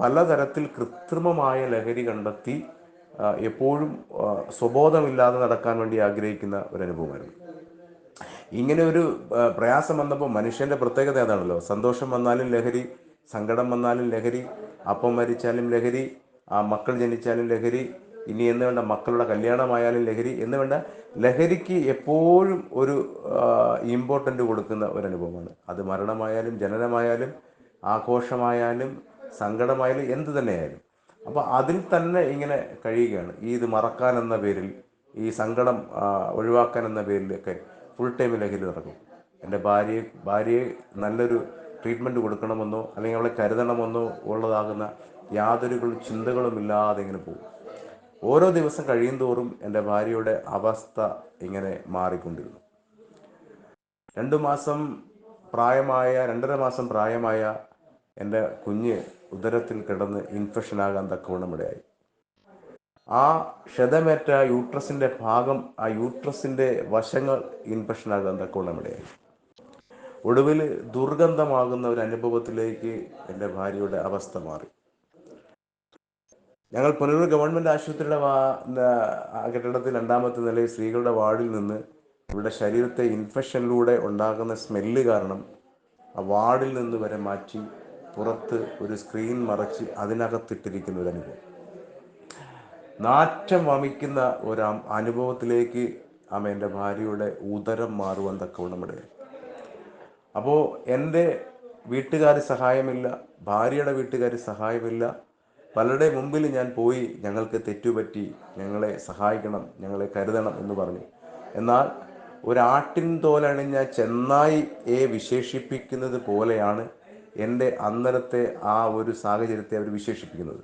പലതരത്തിൽ കൃത്രിമമായ ലഹരി കണ്ടെത്തി എപ്പോഴും സ്വബോധമില്ലാതെ നടക്കാൻ വേണ്ടി ആഗ്രഹിക്കുന്ന ഒരനുഭവമായിരുന്നു. ഇങ്ങനെ ഒരു പ്രയാസം വന്നപ്പോൾ മനുഷ്യൻ്റെ പ്രത്യേകത അതാണല്ലോ. സന്തോഷം വന്നാലും ലഹരി, സങ്കടം വന്നാലും ലഹരി, അപ്പം മരിച്ചാലും ലഹരി, മക്കൾ ജനിച്ചാലും ലഹരി, ഇനി എന്ന് വേണ്ട മക്കളുടെ കല്യാണമായാലും ലഹരി, എന്ന് വേണ്ട ലഹരിക്ക് എപ്പോഴും ഒരു ഇമ്പോർട്ടൻ്റ് കൊടുക്കുന്ന ഒരനുഭവമാണ്. അത് മരണമായാലും ജനനമായാലും ആഘോഷമായാലും സങ്കടമായാലും എന്ത് തന്നെയായാലും. അപ്പോൾ അതിൽ തന്നെ ഇങ്ങനെ കഴിയുകയാണ്. ഇത് മറക്കാൻ എന്ന പേരിൽ, ഈ സങ്കടം ഒഴിവാക്കാൻ എന്ന പേരിലൊക്കെ ഫുൾ ടൈം ലഹരി നടക്കും. എൻ്റെ ഭാര്യയെ നല്ലൊരു ട്രീറ്റ്മെൻറ്റ് കൊടുക്കണമെന്നോ അല്ലെങ്കിൽ അവളെ കരുതണമെന്നോ ഉള്ളതാകുന്ന യാതൊരു ചിന്തകളും ഇല്ലാതെ ഇങ്ങനെ പോകും. ഓരോ ദിവസം കഴിയും തോറും എൻ്റെ ഭാര്യയുടെ അവസ്ഥ ഇങ്ങനെ മാറിക്കൊണ്ടിരുന്നു. 2.5 മാസം പ്രായമായ എൻ്റെ കുഞ്ഞ് ഉദരത്തിൽ കിടന്ന് ഇൻഫെക്ഷനാകാൻ തക്കവണ്ണമിടയായി. ആ ക്ഷതമേറ്റ യൂട്രസിൻ്റെ ഭാഗം, ആ യൂട്രസിൻ്റെ വശങ്ങൾ ഇൻഫെക്ഷനാകാൻ തക്കവണ്ണമിടയായി. ഒടുവിൽ ദുർഗന്ധമാകുന്ന ഒരു അനുഭവത്തിലേക്ക് എൻ്റെ ഭാര്യയുടെ അവസ്ഥ മാറി. ഞങ്ങൾ പുനലൂർ ഗവൺമെൻറ് ആശുപത്രിയുടെ കെട്ടിടത്തിൽ 2ാമത്തെ നിലയിൽ സ്ത്രീകളുടെ വാർഡിൽ നിന്ന് ഇവിടെ ശരീരത്തെ ഇൻഫെക്ഷനിലൂടെ ഉണ്ടാകുന്ന സ്മെല്ല് കാരണം ആ വാർഡിൽ നിന്ന് വരെ മാറ്റി പുറത്ത് ഒരു സ്ക്രീൻ മറച്ച് അതിനകത്തിട്ടിരിക്കുന്ന ഒരു അനുഭവം, നാറ്റം വമിക്കുന്ന ഒരു അനുഭവത്തിലേക്ക് എൻ്റെ ഭാര്യയുടെ ഉദരം മാറുവാൻ തക്കവണ്ണം ഇടയായി. അപ്പോൾ എൻ്റെ വീട്ടുകാർ സഹായമില്ല, ഭാര്യയുടെ വീട്ടുകാർ സഹായമില്ല. പലരുടെ മുമ്പിൽ ഞാൻ പോയി ഞങ്ങൾക്ക് തെറ്റുപറ്റി, ഞങ്ങളെ സഹായിക്കണം, ഞങ്ങളെ കരുതണം എന്ന് പറഞ്ഞു. എന്നാൽ ഒരാട്ടിൻ തോലണിഞ്ഞ ചെന്നായിയെ വിശേഷിപ്പിക്കുന്നത് പോലെയാണ് എൻ്റെ അന്നരത്തെ ആ ഒരു സാഹചര്യത്തെ അവർ വിശേഷിപ്പിക്കുന്നത്.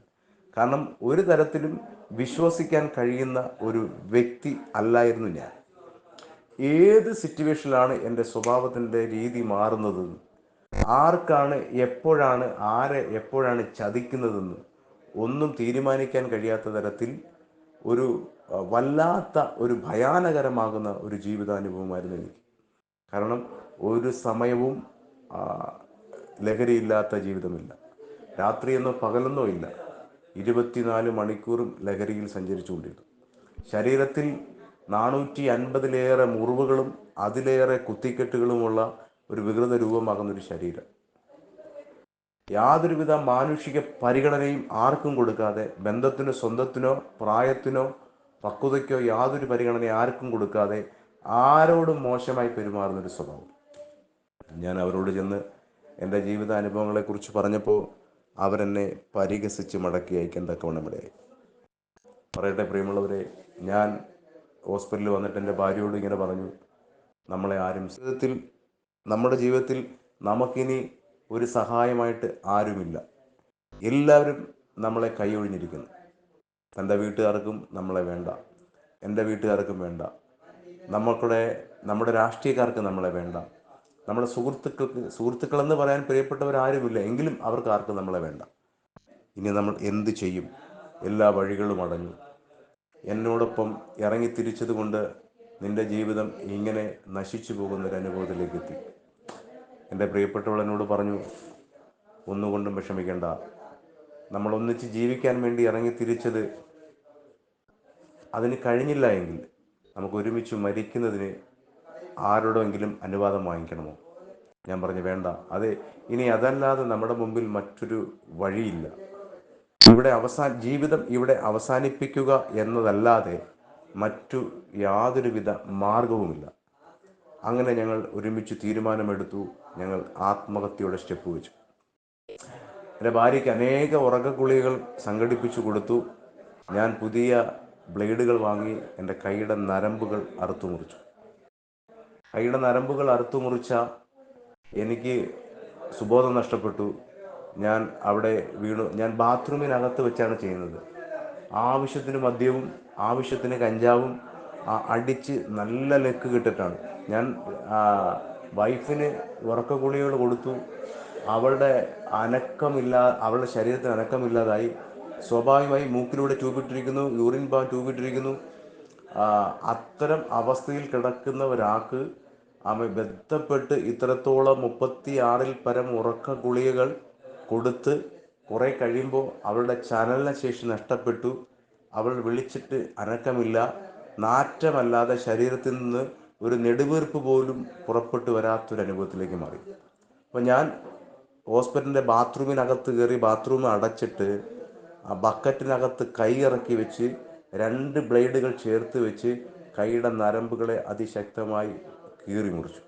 കാരണം ഒരു തരത്തിലും വിശ്വസിക്കാൻ കഴിയുന്ന ഒരു വ്യക്തി അല്ലായിരുന്നു ഞാൻ. ഏത് സിറ്റുവേഷനിലാണ് എൻ്റെ സ്വഭാവത്തിൻ്റെ രീതി മാറുന്നതെന്ന്, ആർക്കാണ് എപ്പോഴാണ് ആരെ എപ്പോഴാണ് ചതിക്കുന്നതെന്ന് ഒന്നും തീരുമാനിക്കാൻ കഴിയാത്ത തരത്തിൽ ഒരു വല്ലാത്ത ഒരു ഭയാനകരമാകുന്ന ഒരു ജീവിതാനുഭവമായിരുന്നു എനിക്ക്. കാരണം ഒരു സമയവും ലഹരിയില്ലാത്ത ജീവിതമില്ല, രാത്രിയെന്നോ പകലെന്നോ ഇല്ല, 24 മണിക്കൂറും ലഹരിയിൽ സഞ്ചരിച്ചുകൊണ്ടിരുന്നു. ശരീരത്തിൽ 450-ലേറെ മുറിവുകളും അതിലേറെ കുത്തിക്കെട്ടുകളുമുള്ള ഒരു വികൃത രൂപമാകുന്നൊരു ശരീരം. യാതൊരുവിധ മാനുഷിക പരിഗണനയും ആർക്കും കൊടുക്കാതെ, ബന്ധത്തിനോ സ്വന്തത്തിനോ പ്രായത്തിനോ പക്വതയ്ക്കോ യാതൊരു പരിഗണന ആർക്കും കൊടുക്കാതെ ആരോടും മോശമായി പെരുമാറുന്നൊരു സ്വഭാവം. ഞാൻ അവരോട് ചെന്ന് എൻ്റെ ജീവിതാനുഭവങ്ങളെക്കുറിച്ച് പറഞ്ഞപ്പോൾ അവരെന്നെ പരിഹസിച്ച് മടക്കി അയക്കാൻ തക്കവണ്ണം ഇടയായി. പറയട്ടെ പ്രിയമുള്ളവരെ, ഞാൻ ഹോസ്പിറ്റലിൽ വന്നിട്ട് എൻ്റെ ഭാര്യയോട് ഇങ്ങനെ പറഞ്ഞു, നമ്മളെ ആരും നമ്മുടെ ജീവിതത്തിൽ നമുക്കിനി ഒരു സഹായമായിട്ട് ആരുമില്ല, എല്ലാവരും നമ്മളെ കൈയൊഴിഞ്ഞിരിക്കുന്നു. തൻ്റെ വീട്ടുകാർക്കും നമ്മളെ വേണ്ട, എൻ്റെ വീട്ടുകാർക്കും വേണ്ട, നമ്മുടെ രാഷ്ട്രീയക്കാർക്ക് നമ്മളെ വേണ്ട, നമ്മുടെ സുഹൃത്തുക്കളെന്ന് പറയാൻ പ്രിയപ്പെട്ടവരാരുമില്ല, എങ്കിലും അവർക്ക് ആർക്കും നമ്മളെ വേണ്ട. ഇനി നമ്മൾ എന്ത് ചെയ്യും? എല്ലാ വഴികളും അടഞ്ഞു. എന്നോടൊപ്പം ഇറങ്ങി തിരിച്ചത് കൊണ്ട് നിൻ്റെ ജീവിതം ഇങ്ങനെ നശിച്ചു പോകുന്നൊരു അനുഭവത്തിലേക്ക് എത്തി. എൻ്റെ പ്രിയപ്പെട്ടവൾ എന്നോട് പറഞ്ഞു, ഒന്നുകൊണ്ടും വിഷമിക്കേണ്ട, നമ്മൾ ഒന്നിച്ച് ജീവിക്കാൻ വേണ്ടി ഇറങ്ങി തിരിച്ചത്, അതിന് കഴിഞ്ഞില്ല എങ്കിൽ നമുക്ക് ഒരുമിച്ച് മരിക്കുന്നതിന് ആരോടെങ്കിലും അനുവാദം വാങ്ങിക്കണമോ? ഞാൻ പറഞ്ഞു, വേണ്ട, അതെ, ഇനി അതല്ലാതെ നമ്മുടെ മുമ്പിൽ മറ്റൊരു വഴിയില്ല. ജീവിതം ഇവിടെ അവസാനിപ്പിക്കുക എന്നതല്ലാതെ മറ്റു യാതൊരുവിധ മാർഗവുമില്ല. അങ്ങനെ ഞങ്ങൾ ഒരുമിച്ച് തീരുമാനമെടുത്തു. ഞങ്ങൾ ആത്മഹത്യയുടെ സ്റ്റെപ്പ് വെച്ചു. എൻ്റെ ഭാര്യയ്ക്ക് അനേക ഉറക്കഗുളികകൾ സംഘടിപ്പിച്ചു കൊടുത്തു. ഞാൻ പുതിയ ബ്ലേഡുകൾ വാങ്ങി എൻ്റെ കൈയുടെ നരമ്പുകൾ അറുത്തുമുറിച്ചു. കൈയുടെ നരമ്പുകൾ അറുത്തുമുറിച്ച എനിക്ക് സുബോധം നഷ്ടപ്പെട്ടു. ഞാൻ അവിടെ വീണു. ഞാൻ ബാത്റൂമിനകത്ത് വെച്ചാണ് ചെയ്യുന്നത്. ആവശ്യത്തിന് മദ്യവും ആവശ്യത്തിന് കഞ്ചാവും അടിച്ച് നല്ല ലെക്ക് കിട്ടിട്ടാണ്. ഞാൻ വൈഫിന് ഉറക്കഗുളികകൾ കൊടുത്തു. അവളുടെ ശരീരത്തിന് അനക്കമില്ലാതായി. സ്വാഭാവികമായി മൂക്കിലൂടെ ട്യൂബിട്ടിരിക്കുന്നു, യൂറിൻ പോകാൻ ട്യൂബിട്ടിരിക്കുന്നു. അത്തരം അവസ്ഥയിൽ കിടക്കുന്ന ഒരാൾക്ക് ബന്ധപ്പെട്ട് ഇത്രത്തോളം 36-ൽ പരം ഉറക്ക ഗുളികകൾ കൊടുത്ത് കുറെ കഴിയുമ്പോൾ അവളുടെ ചലനശേഷി നഷ്ടപ്പെട്ടു. അവൾ വിളിച്ചിട്ട് അനക്കമില്ല. നാറ്റമല്ലാതെ ശരീരത്തിൽ നിന്ന് ഒരു നെടുവീർപ്പ് പോലും പുറപ്പെട്ടു വരാത്തൊരനുഭവത്തിലേക്ക് മാറി. അപ്പോൾ ഞാൻ ഹോസ്പിറ്റലിൻ്റെ ബാത്റൂമിനകത്ത് കയറി ബാത്റൂം അടച്ചിട്ട് ആ ബക്കറ്റിനകത്ത് കൈ ഇറക്കി വെച്ച് 2 ബ്ലേഡുകൾ ചേർത്ത് വെച്ച് കൈയുടെ നരമ്പുകളെ അതിശക്തമായി കീറി മുറിച്ചു.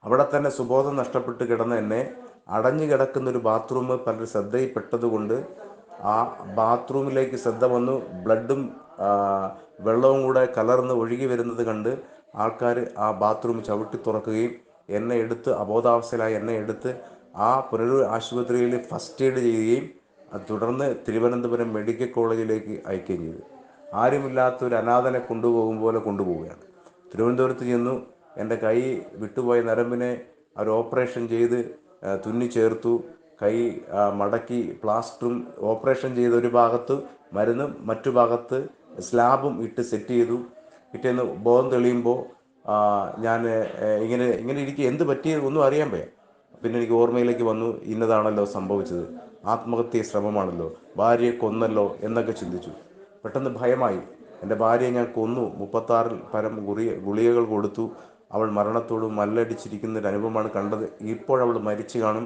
അവിടെ തന്നെ സുബോധം നഷ്ടപ്പെട്ട് കിടന്ന എന്നെ അടഞ്ഞു കിടക്കുന്നൊരു ബാത്റൂം പലരും ശ്രദ്ധയിൽപ്പെട്ടതുകൊണ്ട് ആ ബാത്റൂമിലേക്ക് ശ്രദ്ധ വന്നു. ബ്ലഡും വെള്ളവും കൂടെ കലർന്ന് ഒഴുകി വരുന്നത് കണ്ട് ആൾക്കാർ ആ ബാത്റൂം ചവിട്ടി തുറക്കുകയും എന്നെ എടുത്ത്, അബോധാവസ്ഥയിലായി എന്നെ എടുത്ത് ആ പുനലൂർ ആശുപത്രിയിൽ ഫസ്റ്റ് എയ്ഡ് ചെയ്യുകയും തുടർന്ന് തിരുവനന്തപുരം മെഡിക്കൽ കോളേജിലേക്ക് അയക്കുകയും ചെയ്തു. ആരുമില്ലാത്തൊരു അനാഥനെ കൊണ്ടുപോകും പോലെ കൊണ്ടുപോവുകയാണ്. തിരുവനന്തപുരത്ത് ചെന്നു. എൻ്റെ കൈ വിട്ടുപോയ നരമ്പിനെ അവർ ഓപ്പറേഷൻ ചെയ്ത് തുന്നി ചേർത്തു. കൈ മടക്കി പ്ലാസ്റ്ററും ഓപ്പറേഷൻ ചെയ്ത ഒരു ഭാഗത്ത് മരുന്നും മറ്റു ഭാഗത്ത് സ്ലാബും ഇട്ട് സെറ്റ് ചെയ്തു. പിറ്റേന്ന് ബോധം തെളിയുമ്പോൾ ഞാൻ ഇങ്ങനെ ഇരിക്കുക, എന്ത് പറ്റിയത് ഒന്നും അറിയാൻ വയ്യ. പിന്നെ എനിക്ക് ഓർമ്മയിലേക്ക് വന്നു, ഇന്നതാണല്ലോ സംഭവിച്ചത്, ആത്മഹത്യ ശ്രമമാണല്ലോ, ഭാര്യയെ കൊന്നല്ലോ എന്നൊക്കെ ചിന്തിച്ചു. പെട്ടെന്ന് ഭയമായി. എൻ്റെ ഭാര്യയെ ഞാൻ കൊന്നു, 36-ൽ പരം ഗുളികകൾ കൊടുത്തു. അവൾ മരണത്തോട് മല്ലടിച്ചിരിക്കുന്നൊരു അനുഭവമാണ് കണ്ടത്. ഇപ്പോഴവൾ മരിച്ചു കാണും.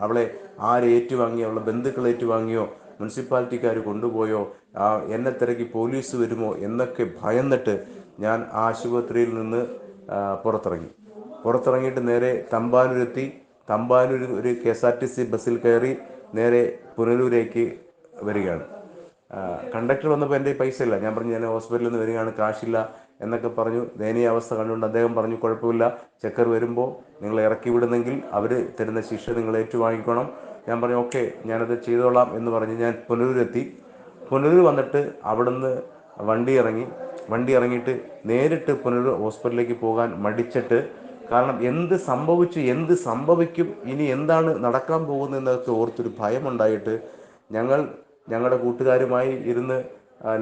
അവളെ ആര് ഏറ്റുവാങ്ങിയോ, അവളെ ബന്ധുക്കൾ ഏറ്റുവാങ്ങിയോ, മുനിസിപ്പാലിറ്റിക്കാർ കൊണ്ടുപോയോ, എന്നെ തിരക്കി പോലീസ് വരുമോ എന്നൊക്കെ ഭയന്നിട്ട് ഞാൻ ആശുപത്രിയിൽ നിന്ന് പുറത്തിറങ്ങിയിട്ട് നേരെ തമ്പാനൂരെത്തി. തമ്പാനൂർ ഒരു KSRTC ബസ്സിൽ കയറി നേരെ പുനലൂരേക്ക് വരികയാണ്. കണ്ടക്ടർ വന്നപ്പോൾ എൻ്റെ പൈസ ഇല്ല. ഞാൻ പറഞ്ഞു ഞാൻ ഹോസ്പിറ്റലിൽ നിന്ന് വരികയാണ്, കാശില്ല എന്നൊക്കെ പറഞ്ഞു. ദയനീയ അവസ്ഥ കണ്ടുകൊണ്ട് അദ്ദേഹം പറഞ്ഞു, കുഴപ്പമില്ല, ചെക്കർ വരുമ്പോൾ നിങ്ങൾ ഇറക്കി വിടുന്നെങ്കിൽ അവർ തരുന്ന ശിക്ഷ നിങ്ങൾ ഏറ്റുവാങ്ങിക്കണം. ഞാൻ പറഞ്ഞു ഓക്കെ, ഞാനത് ചെയ്തോളാം എന്ന് പറഞ്ഞ് ഞാൻ പുനലൂരെത്തി. പുനലൂർ വന്നിട്ട് അവിടുന്ന് വണ്ടി ഇറങ്ങിയിട്ട് നേരിട്ട് പുനലൂർ ഹോസ്പിറ്റലിലേക്ക് പോകാൻ മടിച്ചിട്ട്, കാരണം എന്ത് സംഭവിക്കും, ഇനി എന്താണ് നടക്കാൻ പോകുന്നതെന്നൊക്കെ ഓർത്തൊരു ഭയമുണ്ടായിട്ട് ഞങ്ങളുടെ കൂട്ടുകാരുമായി ഇരുന്ന്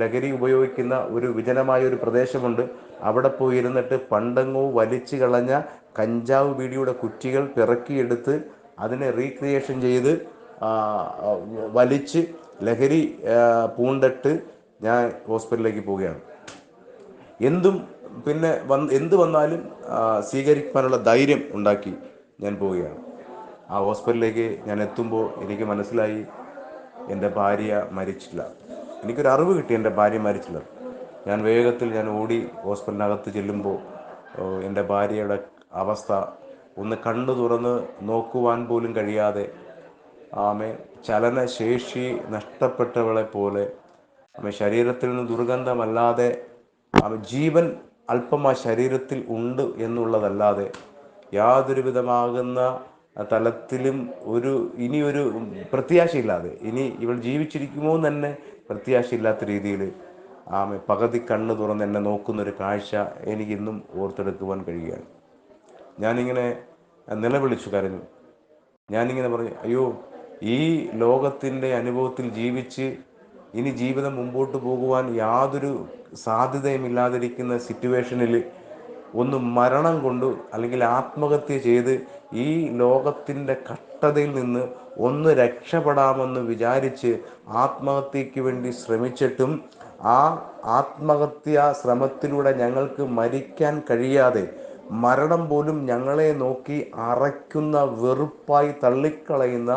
ലഹരി ഉപയോഗിക്കുന്ന ഒരു വിജനമായ ഒരു പ്രദേശമുണ്ട്. അവിടെ പോയി ഇരുന്നിട്ട് പണ്ടെങ്ങോ വലിച്ചു കളഞ്ഞ കഞ്ചാവ് ബീഡിയുടെ കുറ്റികൾ പിറക്കിയെടുത്ത് അതിനെ റീക്രിയേഷൻ ചെയ്ത് വലിച്ച് ലഹരി പൂണ്ടിട്ട് ഞാൻ ഹോസ്പിറ്റലിലേക്ക് പോവുകയാണ്. എന്ത് വന്നാലും സ്വീകരിക്കാനുള്ള ധൈര്യം ഉണ്ടാക്കി ഞാൻ പോവുകയാണ്. ആ ഹോസ്പിറ്റലിലേക്ക് ഞാൻ എത്തുമ്പോൾ എനിക്ക് മനസ്സിലായി എൻ്റെ ഭാര്യ മരിച്ചില്ല. എനിക്കൊരു അറിവ് കിട്ടി, എൻ്റെ ഭാര്യ മരിച്ചില്ല. ഞാൻ വേഗത്തിൽ ഓടി ഹോസ്പിറ്റലിനകത്ത് ചെല്ലുമ്പോൾ എൻ്റെ ഭാര്യയുടെ അവസ്ഥ ഒന്ന് കണ്ണു തുറന്ന് നോക്കുവാൻ പോലും കഴിയാതെ, ചലനശേഷി നഷ്ടപ്പെട്ടവളെ പോലെ, ശരീരത്തിൽ നിന്ന് ദുർഗന്ധമല്ലാതെ, ജീവൻ അല്പം ആ ശരീരത്തിൽ ഉണ്ട് എന്നുള്ളതല്ലാതെ യാതൊരു വിധമാകുന്ന തലത്തിലും ഇനിയൊരു പ്രത്യാശയില്ലാതെ, ഇനി ഇവൾ ജീവിച്ചിരിക്കുമോ എന്ന് തന്നെ പ്രത്യാശയില്ലാത്ത രീതിയിൽ പകുതി കണ്ണ് തുറന്ന് എന്നെ നോക്കുന്നൊരു കാഴ്ച എനിക്കിന്നും ഓർത്തെടുക്കുവാൻ കഴിയുകയാണ്. ഞാനിങ്ങനെ നിലവിളിച്ചു കരഞ്ഞു. ഞാനിങ്ങനെ പറഞ്ഞു, അയ്യോ, ഈ ലോകത്തിൻ്റെ അനുഭവത്തിൽ ജീവിച്ച് ഇനി ജീവിതം മുമ്പോട്ട് പോകുവാൻ യാതൊരു സാധ്യതയുമില്ലാതിരിക്കുന്ന സിറ്റുവേഷനിൽ ഒന്ന് മരണം കൊണ്ട് അല്ലെങ്കിൽ ആത്മഹത്യ ചെയ്ത് ഈ ലോകത്തിൻ്റെ കഷ്ടതയിൽ നിന്ന് ഒന്ന് രക്ഷപ്പെടാമെന്ന് വിചാരിച്ച് ആത്മഹത്യക്ക് വേണ്ടി ശ്രമിച്ചിട്ടും ആ ആത്മഹത്യാ ശ്രമത്തിലൂടെ ഞങ്ങൾക്ക് മരിക്കാൻ കഴിയാതെ മരണം പോലും ഞങ്ങളെ നോക്കി അറയ്ക്കുന്ന, വെറുപ്പായി തള്ളിക്കളയുന്ന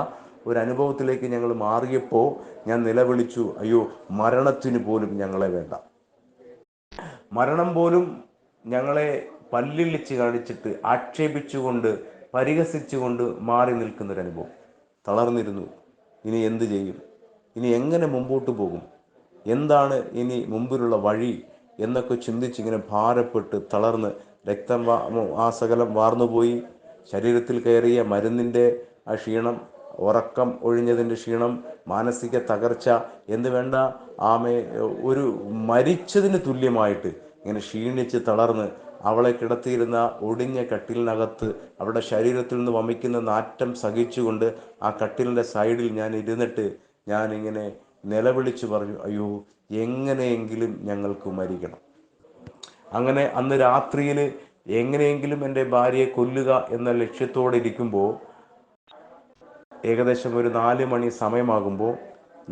ഒരു അനുഭവത്തിലേക്ക് ഞങ്ങൾ മാറിയപ്പോൾ ഞാൻ നിലവിളിച്ചു, അയ്യോ, മരണത്തിന് പോലും ഞങ്ങളെ വേണ്ട. മരണം പോലും ഞങ്ങളെ പല്ലിളിച്ച് കാണിച്ചിട്ട് ആക്ഷേപിച്ചുകൊണ്ട് പരിഹസിച്ചുകൊണ്ട് മാറി നിൽക്കുന്നൊരനുഭവം. തളർന്നിരുന്നു. ഇനി എന്ത് ചെയ്യും, ഇനി എങ്ങനെ മുമ്പോട്ട് പോകും, എന്താണ് ഇനി മുമ്പിലുള്ള വഴി എന്നൊക്കെ ചിന്തിച്ചിങ്ങനെ ഭാരപ്പെട്ട് തളർന്ന് രക്തം സകലം വാർന്നുപോയി. ശരീരത്തിൽ കയറിയ മരുന്നിൻ്റെ ആ ക്ഷീണം, ഉറക്കം ഒഴിഞ്ഞതിൻ്റെ ക്ഷീണം, മാനസിക തകർച്ച എന്ന് വേണ്ട, ഒരു മരിച്ചതിന് തുല്യമായിട്ട് ഇങ്ങനെ ക്ഷീണിച്ച് തളർന്ന് അവളെ കിടത്തിയിരുന്ന ഒടിഞ്ഞ കട്ടിലിനകത്ത് അവളുടെ ശരീരത്തിൽ നിന്ന് വമിക്കുന്ന നാറ്റം സഹിച്ചുകൊണ്ട് ആ കട്ടിലിൻ്റെ സൈഡിൽ ഞാൻ ഇരുന്നിട്ട് ഞാനിങ്ങനെ നിലവിളിച്ച് പറഞ്ഞു, അയ്യോ, എങ്ങനെയെങ്കിലും ഞങ്ങൾക്ക് മരിക്കണം. അങ്ങനെ അന്ന് രാത്രിയിൽ എങ്ങനെയെങ്കിലും എൻ്റെ ഭാര്യയെ കൊല്ലുക എന്ന ലക്ഷ്യത്തോടെ ഇരിക്കുമ്പോൾ ഏകദേശം ഒരു 4 മണി സമയമാകുമ്പോൾ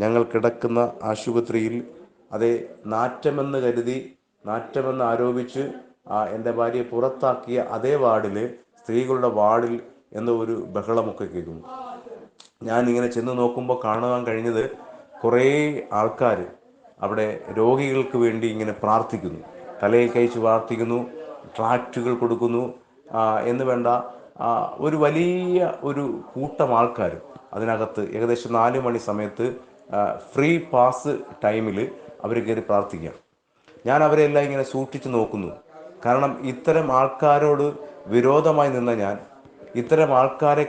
ഞങ്ങൾ കിടക്കുന്ന ആശുപത്രിയിൽ നാറ്റമെന്ന് ആരോപിച്ച് എൻ്റെ ഭാര്യയെ പുറത്താക്കിയ അതേ വാർഡിൽ, സ്ത്രീകളുടെ വാർഡിൽ എന്തോ ഒരു ബഹളമൊക്കെ കേൾക്കുന്നു. ഞാനിങ്ങനെ ചെന്ന് നോക്കുമ്പോൾ കാണാൻ കഴിഞ്ഞത് കുറേ ആൾക്കാർ അവിടെ രോഗികൾക്ക് വേണ്ടി ഇങ്ങനെ പ്രാർത്ഥിക്കുന്നു, തലയിൽ കഴിച്ച് പ്രാർത്ഥിക്കുന്നു, ട്രാക്റ്റുകൾ കൊടുക്കുന്നു എന്ന് വേണ്ട ഒരു വലിയ ഒരു കൂട്ടം ആൾക്കാർ അതിനകത്ത് ഏകദേശം 4 മണി സമയത്ത് ഫ്രീ പാസ് ടൈമിൽ അവർ കയറി പ്രാർത്ഥിക്കുക. ഞാൻ അവരെല്ലാം ഇങ്ങനെ സൂക്ഷിച്ച് നോക്കുന്നു. കാരണം ഇത്തരം ആൾക്കാരോട് വിരോധമായി നിന്ന ഞാൻ, ഇത്തരം ആൾക്കാരെ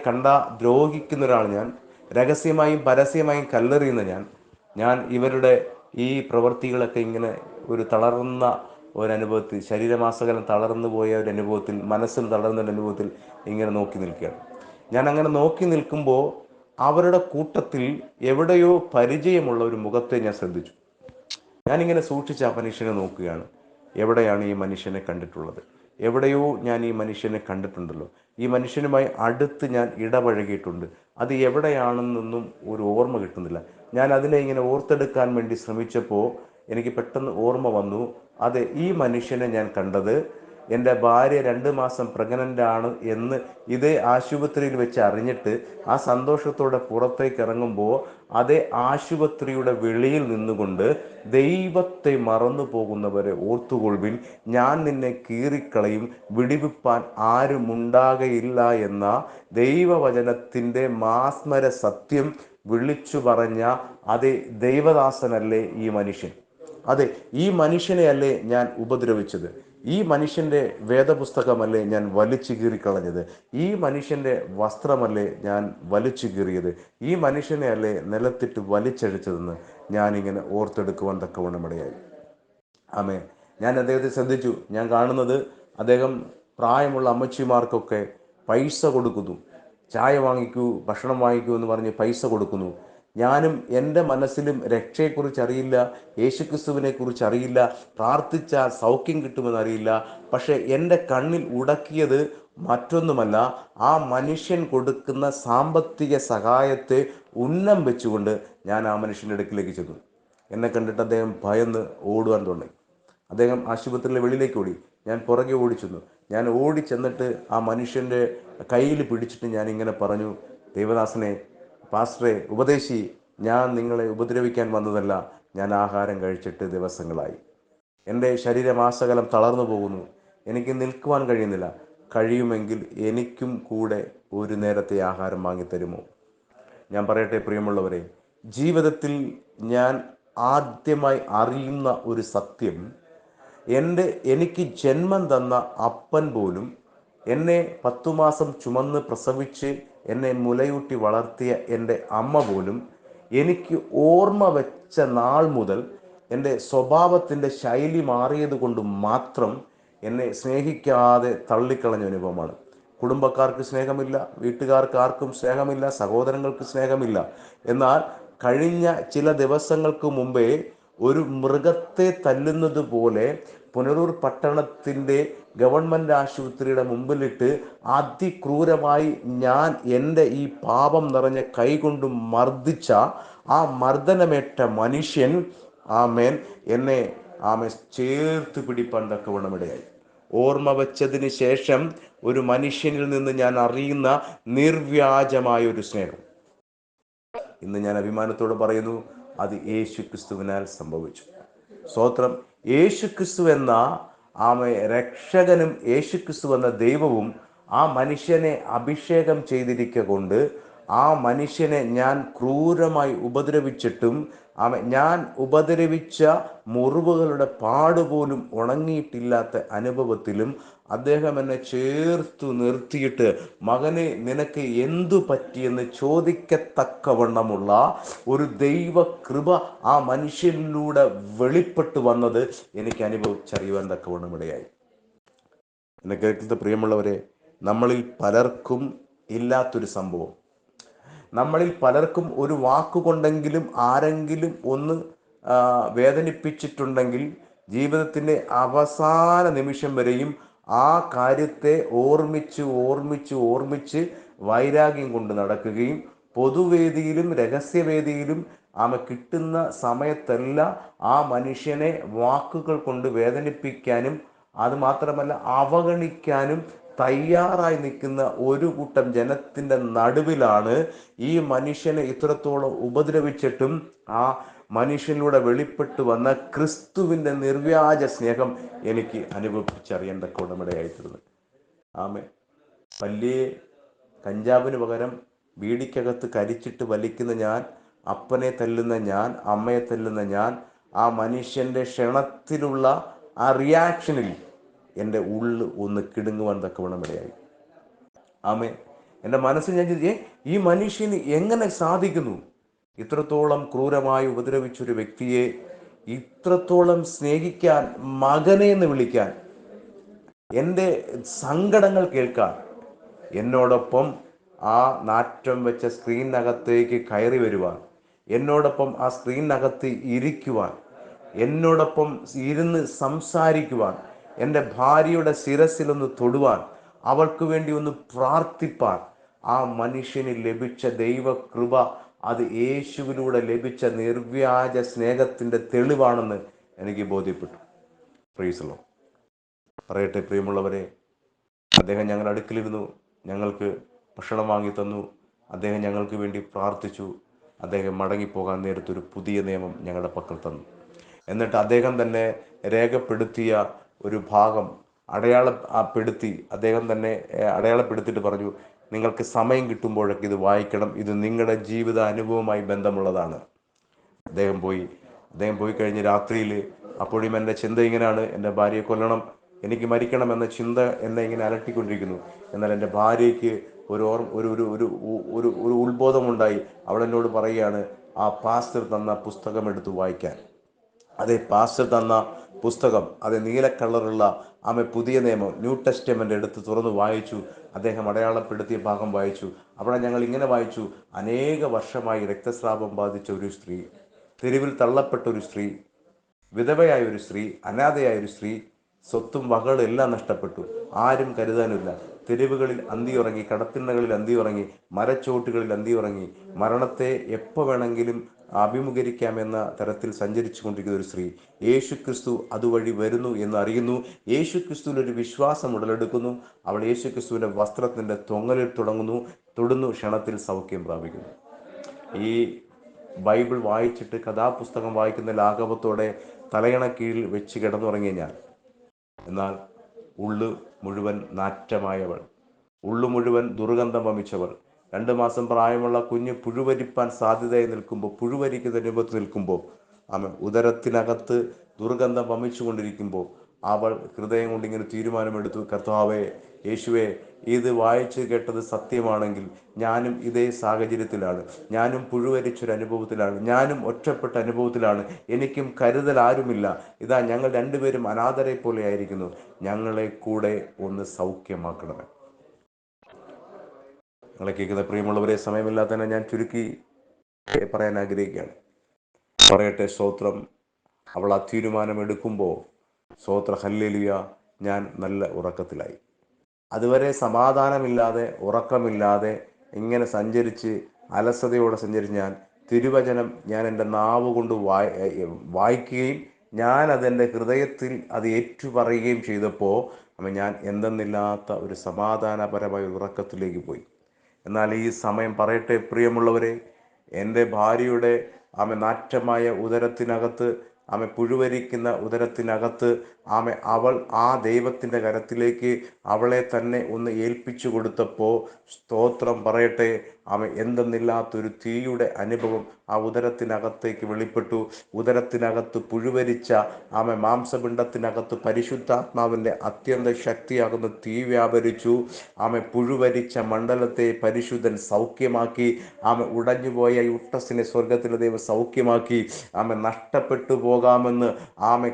ദ്രോഹിക്കുന്ന ഒരാൾ ഞാൻ, രഹസ്യമായും പരസ്യമായും കല്ലെറിയുന്ന ഞാൻ ഇവരുടെ ഈ പ്രവൃത്തികളൊക്കെ ഇങ്ങനെ ഒരു തളർന്ന ഒരനുഭവത്തിൽ, ശരീരമാസകലം തളർന്നു പോയ ഒരു അനുഭവത്തിൽ, മനസ്സിൽ തളർന്ന ഒരു അനുഭവത്തിൽ ഇങ്ങനെ നോക്കി നിൽക്കുകയാണ്. ഞാൻ അങ്ങനെ നോക്കി നിൽക്കുമ്പോൾ അവരുടെ കൂട്ടത്തിൽ എവിടെയോ പരിചയമുള്ള ഒരു മുഖത്തെ ഞാൻ ശ്രദ്ധിച്ചു. ഞാനിങ്ങനെ സൂക്ഷിച്ച് ആ മനുഷ്യനെ നോക്കുകയാണ്. എവിടെയാണ് ഈ മനുഷ്യനെ കണ്ടിട്ടുള്ളത്? എവിടെയോ ഞാൻ ഈ മനുഷ്യനെ കണ്ടിട്ടുണ്ടല്ലോ, ഈ മനുഷ്യനുമായി അടുത്ത് ഞാൻ ഇടപഴകിയിട്ടുണ്ട്. അത് എവിടെയാണെന്നൊന്നും ഒരു ഓർമ്മ കിട്ടുന്നില്ല. ഞാൻ അതിനെ ഇങ്ങനെ ഓർത്തെടുക്കാൻ വേണ്ടി ശ്രമിച്ചപ്പോൾ എനിക്ക് പെട്ടെന്ന് ഓർമ്മ വന്നു, അതെ, ഈ മനുഷ്യനെ ഞാൻ കണ്ടത് എൻ്റെ ഭാര്യ 2 മാസം പ്രഗ്നൻ്റ് ആണ് എന്ന് ഇതേ ആശുപത്രിയിൽ വെച്ച് അറിഞ്ഞിട്ട് ആ സന്തോഷത്തോടെ പുറത്തേക്ക് ഇറങ്ങുമ്പോൾ അതേ ആശുപത്രിയുടെ വെളിയിൽ നിന്നുകൊണ്ട് ദൈവത്തെ മറന്നു പോകുന്നവരെ ഓർത്തുകൊള്ളുവിൻ, ഞാൻ നിന്നെ കീറിക്കളയും, വിടിവിപ്പാൻ ആരുമുണ്ടാകയില്ല എന്ന ദൈവവചനത്തിൻ്റെ മാസ്മര സത്യം വിളിച്ചു പറഞ്ഞ അതേ ദൈവദാസനല്ലേ ഈ മനുഷ്യൻ. അതെ, ഈ മനുഷ്യനെയല്ലേ ഞാൻ ഉപദ്രവിച്ചത്, ഈ മനുഷ്യൻ്റെ വേദപുസ്തകമല്ലേ ഞാൻ വലിച്ചു കീറിക്കളഞ്ഞത്, ഈ മനുഷ്യൻ്റെ വസ്ത്രമല്ലേ ഞാൻ വലിച്ചു കീറിയത്, ഈ മനുഷ്യനെ അല്ലേ നിലത്തിട്ട് വലിച്ചഴിച്ചതെന്ന് ഞാനിങ്ങനെ ഓർത്തെടുക്കുവാൻ തക്കവണ്ണമിടയായി. ആമേ, ഞാൻ അദ്ദേഹത്തെ ശ്രദ്ധിച്ചു. ഞാൻ കാണുന്നത് അദ്ദേഹം പ്രായമുള്ള അമ്മച്ചിമാർക്കൊക്കെ പൈസ കൊടുക്കുന്നു. ചായ വാങ്ങിക്കൂ, ഭക്ഷണം വാങ്ങിക്കൂ എന്ന് പറഞ്ഞ് പൈസ കൊടുക്കുന്നു. ഞാനും എൻ്റെ മനസ്സിലും രക്ഷയെക്കുറിച്ച് അറിയില്ല, യേശുക്രിസ്തുവിനെ കുറിച്ച് അറിയില്ല, പ്രാർത്ഥിച്ചാൽ സൗഖ്യം കിട്ടുമെന്നറിയില്ല. പക്ഷേ എൻ്റെ കണ്ണിൽ ഉടക്കിയത് മറ്റൊന്നുമല്ല, ആ മനുഷ്യൻ കൊടുക്കുന്ന സാമ്പത്തിക സഹായത്തെ ഉന്നം വെച്ചുകൊണ്ട് ഞാൻ ആ മനുഷ്യൻ്റെ അടുക്കിലേക്ക് ചെന്നു. എന്നെ കണ്ടിട്ട് അദ്ദേഹം ഭയന്ന് ഓടുവാൻ തുടങ്ങി. അദ്ദേഹം ആശുപത്രിയിലെ വെളിയിലേക്ക് ഓടി. ഞാൻ പുറകെ ഓടിച്ചെന്നു. ഞാൻ ഓടിച്ചെന്നിട്ട് ആ മനുഷ്യൻ്റെ കയ്യിൽ പിടിച്ചിട്ട് ഞാൻ ഇങ്ങനെ പറഞ്ഞു, ദൈവദാസനെ, പാസ്റ്ററെ, ഉപദേശി, ഞാൻ നിങ്ങളെ ഉപദ്രവിക്കാൻ വന്നതല്ല. ഞാൻ ആഹാരം കഴിച്ചിട്ട് ദിവസങ്ങളായി. എൻ്റെ ശരീരമാസകലം തളർന്നു പോകുന്നു. എനിക്ക് നിൽക്കുവാൻ കഴിയുന്നില്ല. കഴിയുമെങ്കിൽ എനിക്കും കൂടെ ഒരു നേരത്തെ ആഹാരം വാങ്ങിത്തരുമോ? ഞാൻ പറയട്ടെ പ്രിയമുള്ളവരെ, ജീവിതത്തിൽ ഞാൻ ആദ്യമായി അറിയുന്ന ഒരു സത്യം, എനിക്ക് ജന്മം തന്ന അപ്പൻ പോലും, എന്നെ 10 മാസം ചുമന്ന് പ്രസവിച്ച് എന്നെ മുലയൂട്ടി വളർത്തിയ എൻ്റെ അമ്മ പോലും, എനിക്ക് ഓർമ്മ വെച്ച നാൾ മുതൽ എൻ്റെ സ്വഭാവത്തിൻ്റെ ശൈലി മാറിയത് കൊണ്ട് മാത്രം എന്നെ സ്നേഹിക്കാതെ തള്ളിക്കളഞ്ഞ അനുഭവമാണ്. കുടുംബക്കാർക്ക് സ്നേഹമില്ല, വീട്ടുകാർക്ക് ആർക്കും സ്നേഹമില്ല, സഹോദരങ്ങൾക്ക് സ്നേഹമില്ല. എന്നാൽ കഴിഞ്ഞ ചില ദിവസങ്ങൾക്ക് മുമ്പേ ഒരു മൃഗത്തെ തല്ലുന്നത് പോലെ പുനലൂർ പട്ടണത്തിൻ്റെ ഗവൺമെൻറ് ആശുപത്രിയുടെ മുമ്പിലിട്ട് അതിക്രൂരമായി ഞാൻ എൻ്റെ ഈ പാപം നിറഞ്ഞ കൈകൊണ്ട് മർദ്ദിച്ച ആ മർദ്ദനമേറ്റ മനുഷ്യൻ, ആമേൻ, എന്നെ ചേർത്ത് പിടിപ്പാൻ തക്കവണ്ണമിടയായി. ഓർമ്മ വെച്ചതിന് ശേഷം ഒരു മനുഷ്യനിൽ നിന്ന് ഞാൻ അറിയുന്ന നിർവ്യാജമായ ഒരു സ്നേഹം ഇന്ന് ഞാൻ അഭിമാനത്തോടെ പറയുന്നു, അത് യേശു ക്രിസ്തുവിനാൽ സംഭവിച്ചു. സ്തോത്രം. യേശു ക്രിസ്തു എന്ന രക്ഷകനും യേശു ക്രിസ്തു എന്ന ദൈവവും ആ മനുഷ്യനെ അഭിഷേകം ചെയ്തിരിക്കൊണ്ട് ആ മനുഷ്യനെ ഞാൻ ക്രൂരമായി ഉപദ്രവിച്ചിട്ടും ഞാൻ ഉപദ്രവിച്ച മുറിവുകളുടെ പാടുപോലും ഉണങ്ങിയിട്ടില്ലാത്ത അനുഭവത്തിലും അദ്ദേഹം എന്നെ ചേർത്തു നിർത്തിയിട്ട്, മകനെ, നിനക്ക് എന്തു പറ്റിയെന്ന് ചോദിക്കത്തക്കവണ്ണമുള്ള ഒരു ദൈവകൃപ ആ മനുഷ്യനിലൂടെ വെളിപ്പെട്ടു വന്നത് എനിക്ക് അനുഭവിച്ചറിയുവാൻ തക്കവണ്ണം ഇടയായി. എന്നെ കേൾക്കുന്ന പ്രിയമുള്ളവരെ, നമ്മളിൽ പലർക്കും ഇല്ലാത്തൊരു സംഭവം, നമ്മളിൽ പലർക്കും ഒരു വാക്കുകൊണ്ടെങ്കിലും ആരെങ്കിലും ഒന്ന് വേദനിപ്പിച്ചിട്ടുണ്ടെങ്കിൽ ജീവിതത്തിൻ്റെ അവസാന നിമിഷം വരെയും ആ കാര്യത്തെ ഓർമ്മിച്ച് വൈരാഗ്യം കൊണ്ട് നടക്കുകയും പൊതുവേദിയിലും രഹസ്യവേദിയിലും കിട്ടുന്ന സമയത്തെല്ലാം ആ മനുഷ്യനെ വാക്കുകൾ കൊണ്ട് വേദനിപ്പിക്കാനും അതുമാത്രമല്ല അവഗണിക്കാനും തയ്യാറായി നിൽക്കുന്ന ഒരു കൂട്ടം ജനത്തിൻ്റെ നടുവിലാണ് ഈ മനുഷ്യനെ ഇത്രത്തോളം ഉപദ്രവിച്ചിട്ടും ആ മനുഷ്യനിലൂടെ വെളിപ്പെട്ടു വന്ന ക്രിസ്തുവിൻ്റെ നിർവ്യാജ സ്നേഹം എനിക്ക് അനുഭവിച്ചറിയാൻ തക്കവണ്ണമിടയായിത്തീർന്നു. ആമേ, പല്ലിയെ കഞ്ചാവിന് പകരം ബീഡിക്കകത്ത് കരിച്ചിട്ട് വലിക്കുന്ന ഞാൻ, അപ്പനെ തല്ലുന്ന ഞാൻ, അമ്മയെ തല്ലുന്ന ഞാൻ, ആ മനുഷ്യൻ്റെ ക്ഷണത്തിലുള്ള ആ റിയാക്ഷനിൽ എൻ്റെ ഉള്ളു ഒന്ന് കിടുങ്ങുവാൻ തക്കവണ്ണമിടയായി. ആമേ, എൻ്റെ മനസ്സിൽ ഞാൻ ചിന്തിച്ചേ, ഈ മനുഷ്യന് എങ്ങനെ സാധിക്കുന്നു ഇത്രത്തോളം ക്രൂരമായി ഉപദ്രവിച്ചൊരു വ്യക്തിയെ ഇത്രത്തോളം സ്നേഹിക്കാൻ, മകനെ എന്ന് വിളിക്കാൻ, എൻ്റെ സങ്കടങ്ങൾ കേൾക്കാൻ, എന്നോടൊപ്പം ആ നാറ്റം വെച്ച സ്ക്രീനകത്തേക്ക് കയറി വരുവാൻ, എന്നോടൊപ്പം ആ സ്ക്രീനകത്ത് ഇരിക്കുവാൻ, എന്നോടൊപ്പം ഇരുന്ന് സംസാരിക്കുവാൻ, എൻ്റെ ഭാര്യയുടെ ശിരസിലൊന്ന് തൊടുവാൻ, അവൾക്ക് വേണ്ടി ഒന്ന് പ്രാർത്ഥിപ്പാൻ ആ മനുഷ്യന് ലഭിച്ച ദൈവകൃപ, അത് യേശുവിലൂടെ ലഭിച്ച നിർവ്യാജ സ്നേഹത്തിൻ്റെ തെളിവാണെന്ന് എനിക്ക് ബോധ്യപ്പെട്ടു. Praise the Lord. പറയട്ടെ പ്രിയമുള്ളവരെ, അദ്ദേഹം ഞങ്ങളുടെ അടുക്കിലിരുന്നു, ഞങ്ങൾക്ക് ഭക്ഷണം വാങ്ങി തന്നു, അദ്ദേഹം ഞങ്ങൾക്ക് വേണ്ടി പ്രാർത്ഥിച്ചു. അദ്ദേഹം മടങ്ങിപ്പോകാൻ നേരത്തൊരു പുതിയ നിയമം ഞങ്ങളുടെ പക്കൽ തന്നു. എന്നിട്ട് അദ്ദേഹം തന്നെ രേഖപ്പെടുത്തിയ ഒരു ഭാഗം അടയാളപ്പെടുത്തി, അദ്ദേഹം തന്നെ അടയാളപ്പെടുത്തിയിട്ട് പറഞ്ഞു, നിങ്ങൾക്ക് സമയം കിട്ടുമ്പോഴൊക്കെ ഇത് വായിക്കണം, ഇത് നിങ്ങളുടെ ജീവിത അനുഭവവുമായി ബന്ധമുള്ളതാണ്. അദ്ദേഹം പോയി കഴിഞ്ഞ് രാത്രിയിൽ അപ്പോഴും എൻ്റെ ചിന്ത ഇങ്ങനെയാണ്, എൻ്റെ ഭാര്യയെ കൊല്ലണം, എനിക്ക് മരിക്കണം എന്ന ചിന്ത എന്നെ ഇങ്ങനെ അലട്ടിക്കൊണ്ടിരിക്കുന്നു. എന്നാൽ എൻ്റെ ഭാര്യയ്ക്ക് ഒരു ഒരു ഒരു ഒരു ഒരു ഒരു ഉത്ബോധമുണ്ടായി. അവൾ എന്നോട് പറയുകയാണ്, ആ പാസ്റ്റർ തന്ന പുസ്തകം എടുത്ത് വായിക്കാൻ. അതെ, പാസ്റ്റർ തന്ന പുസ്തകം, അത് നീല കളറുള്ള പുതിയ നിയമം, ന്യൂ ടെസ്റ്റമെൻ്റ് എടുത്ത് തുറന്ന് വായിച്ചു. അദ്ദേഹം അടയാളപ്പെടുത്തിയ ഭാഗം വായിച്ചു. അവിടെ ഞങ്ങൾ ഇങ്ങനെ വായിച്ചു: അനേക വർഷമായി രക്തസ്രാവം ബാധിച്ച ഒരു സ്ത്രീ, തെരുവിൽ തള്ളപ്പെട്ട ഒരു സ്ത്രീ, വിധവയായ ഒരു സ്ത്രീ, അനാഥയായ ഒരു സ്ത്രീ, സ്വത്തും വകകളും എല്ലാം നഷ്ടപ്പെട്ടു, ആരും കരുതാനില്ല, തെരുവുകളിൽ അന്തിയുറങ്ങി, കടത്തിണ്ണകളിൽ അന്തിയുറങ്ങി, മരച്ചോട്ടുകളിൽ അന്തിയുറങ്ങി, മരണത്തെ എപ്പോൾ വേണമെങ്കിലും അഭിമുഖീകരിക്കാമെന്ന തരത്തിൽ സഞ്ചരിച്ചു കൊണ്ടിരിക്കുന്ന ഒരു സ്ത്രീ. യേശുക്രിസ്തു അതുവഴി വരുന്നു എന്ന് അറിയുന്നു. യേശുക്രിസ്തുവിൽ ഒരു വിശ്വാസം ഉടലെടുക്കുന്നു. അവൾ യേശുക്രിസ്തുവിൻ്റെ വസ്ത്രത്തിൻ്റെ തൊങ്ങലിൽ തൊടുന്നു, ക്ഷണത്തിൽ സൗഖ്യം പ്രാപിക്കുന്നു. ഈ ബൈബിൾ വായിച്ചിട്ട്, കഥാപുസ്തകം വായിക്കുന്ന ലാഘവത്തോടെ തലയണ കീഴിൽ വെച്ച് കിടന്നുറങ്ങിയ ഞാൻ, എന്നാൽ ഉള്ളു മുഴുവൻ നാറ്റമായവൾ, ഉള്ളു മുഴുവൻ ദുർഗന്ധം വമിച്ചവൾ, 2 മാസം പ്രായമുള്ള കുഞ്ഞ് പുഴുവരിപ്പാൻ സാധ്യതയായി നിൽക്കുമ്പോൾ, പുഴുവരിക്കുന്ന രൂപത്തിൽ നിൽക്കുമ്പോൾ, ഉദരത്തിനകത്ത് ദുർഗന്ധം വമിച്ചു കൊണ്ടിരിക്കുമ്പോൾ, അവൾ ഹൃദയം കൊണ്ടിങ്ങനെ തീരുമാനമെടുത്തു: കർത്താവേ, യേശുവേ, ഇത് വായിച്ച് കേട്ടത് സത്യമാണെങ്കിൽ ഞാനും ഇതേ സാഹചര്യത്തിലാണ്, ഞാനും പുഴുവരിച്ചൊരു അനുഭവത്തിലാണ്, ഞാനും ഒറ്റപ്പെട്ട അനുഭവത്തിലാണ്, എനിക്കും കരുതൽ ആരുമില്ല. ഇതാ ഞങ്ങൾ രണ്ടുപേരും അനാഥരെ പോലെ ആയിരിക്കുന്നു, ഞങ്ങളെ കൂടെ ഒന്ന് സൗഖ്യമാക്കണമേ. ഞങ്ങളെ കേൾക്കുന്ന പ്രിയമുള്ളവരെ, സമയമില്ലാത്തതിനെ ഞാൻ ചുരുക്കി പറയാൻ ആഗ്രഹിക്കുകയാണ്. പറയട്ടെ, സ്തോത്രം. അവൾ ആ തീരുമാനമെടുക്കുമ്പോൾ, സ്തോത്ര ഹല്ലേലൂയ, ഞാൻ നല്ല ഉറക്കത്തിലായി. അതുവരെ സമാധാനമില്ലാതെ, ഉറക്കമില്ലാതെ ഇങ്ങനെ സഞ്ചരിച്ച്, അലസതയോടെ സഞ്ചരിച്ച് തിരുവചനം ഞാൻ എൻ്റെ നാവ് കൊണ്ട് വായിക്കുകയും ഞാൻ അതെൻ്റെ ഹൃദയത്തിൽ അത് ഏറ്റുപറയുകയും ചെയ്തപ്പോൾ ഞാൻ എന്തെന്നില്ലാത്ത ഒരു സമാധാനപരമായ ഉറക്കത്തിലേക്ക് പോയി. എന്നാൽ ഈ സമയം പറയട്ടെ പ്രിയമുള്ളവരെ, എൻ്റെ ഭാര്യയുടെ നാറ്റമായ ഉദരത്തിനകത്ത്, പുഴുവരിക്കുന്ന ഉദരത്തിനകത്ത് അവൾ ആ ദൈവത്തിൻ്റെ കരത്തിലേക്ക് അവളെ തന്നെ ഒന്ന് ഏൽപ്പിച്ചു കൊടുത്തപ്പോൾ, സ്തോത്രം പറയട്ടെ, എന്തെന്നില്ലാത്തൊരു തീയുടെ അനുഭവം ആ ഉദരത്തിനകത്തേക്ക് വെളിപ്പെട്ടു. ഉദരത്തിനകത്ത് പുഴുവരിച്ച മാംസപിണ്ഡത്തിനകത്ത് പരിശുദ്ധാത്മാവിൻ്റെ അത്യന്ത ശക്തിയാകുന്ന തീ വ്യാപരിച്ചു. പുഴുവരിച്ച മണ്ഡലത്തെ പരിശുദ്ധൻ സൗഖ്യമാക്കി. ഉടഞ്ഞുപോയ യുട്ടസിനെ സ്വർഗത്തിലെ ദൈവം സൗഖ്യമാക്കി. നഷ്ടപ്പെട്ടു പോകാമെന്ന്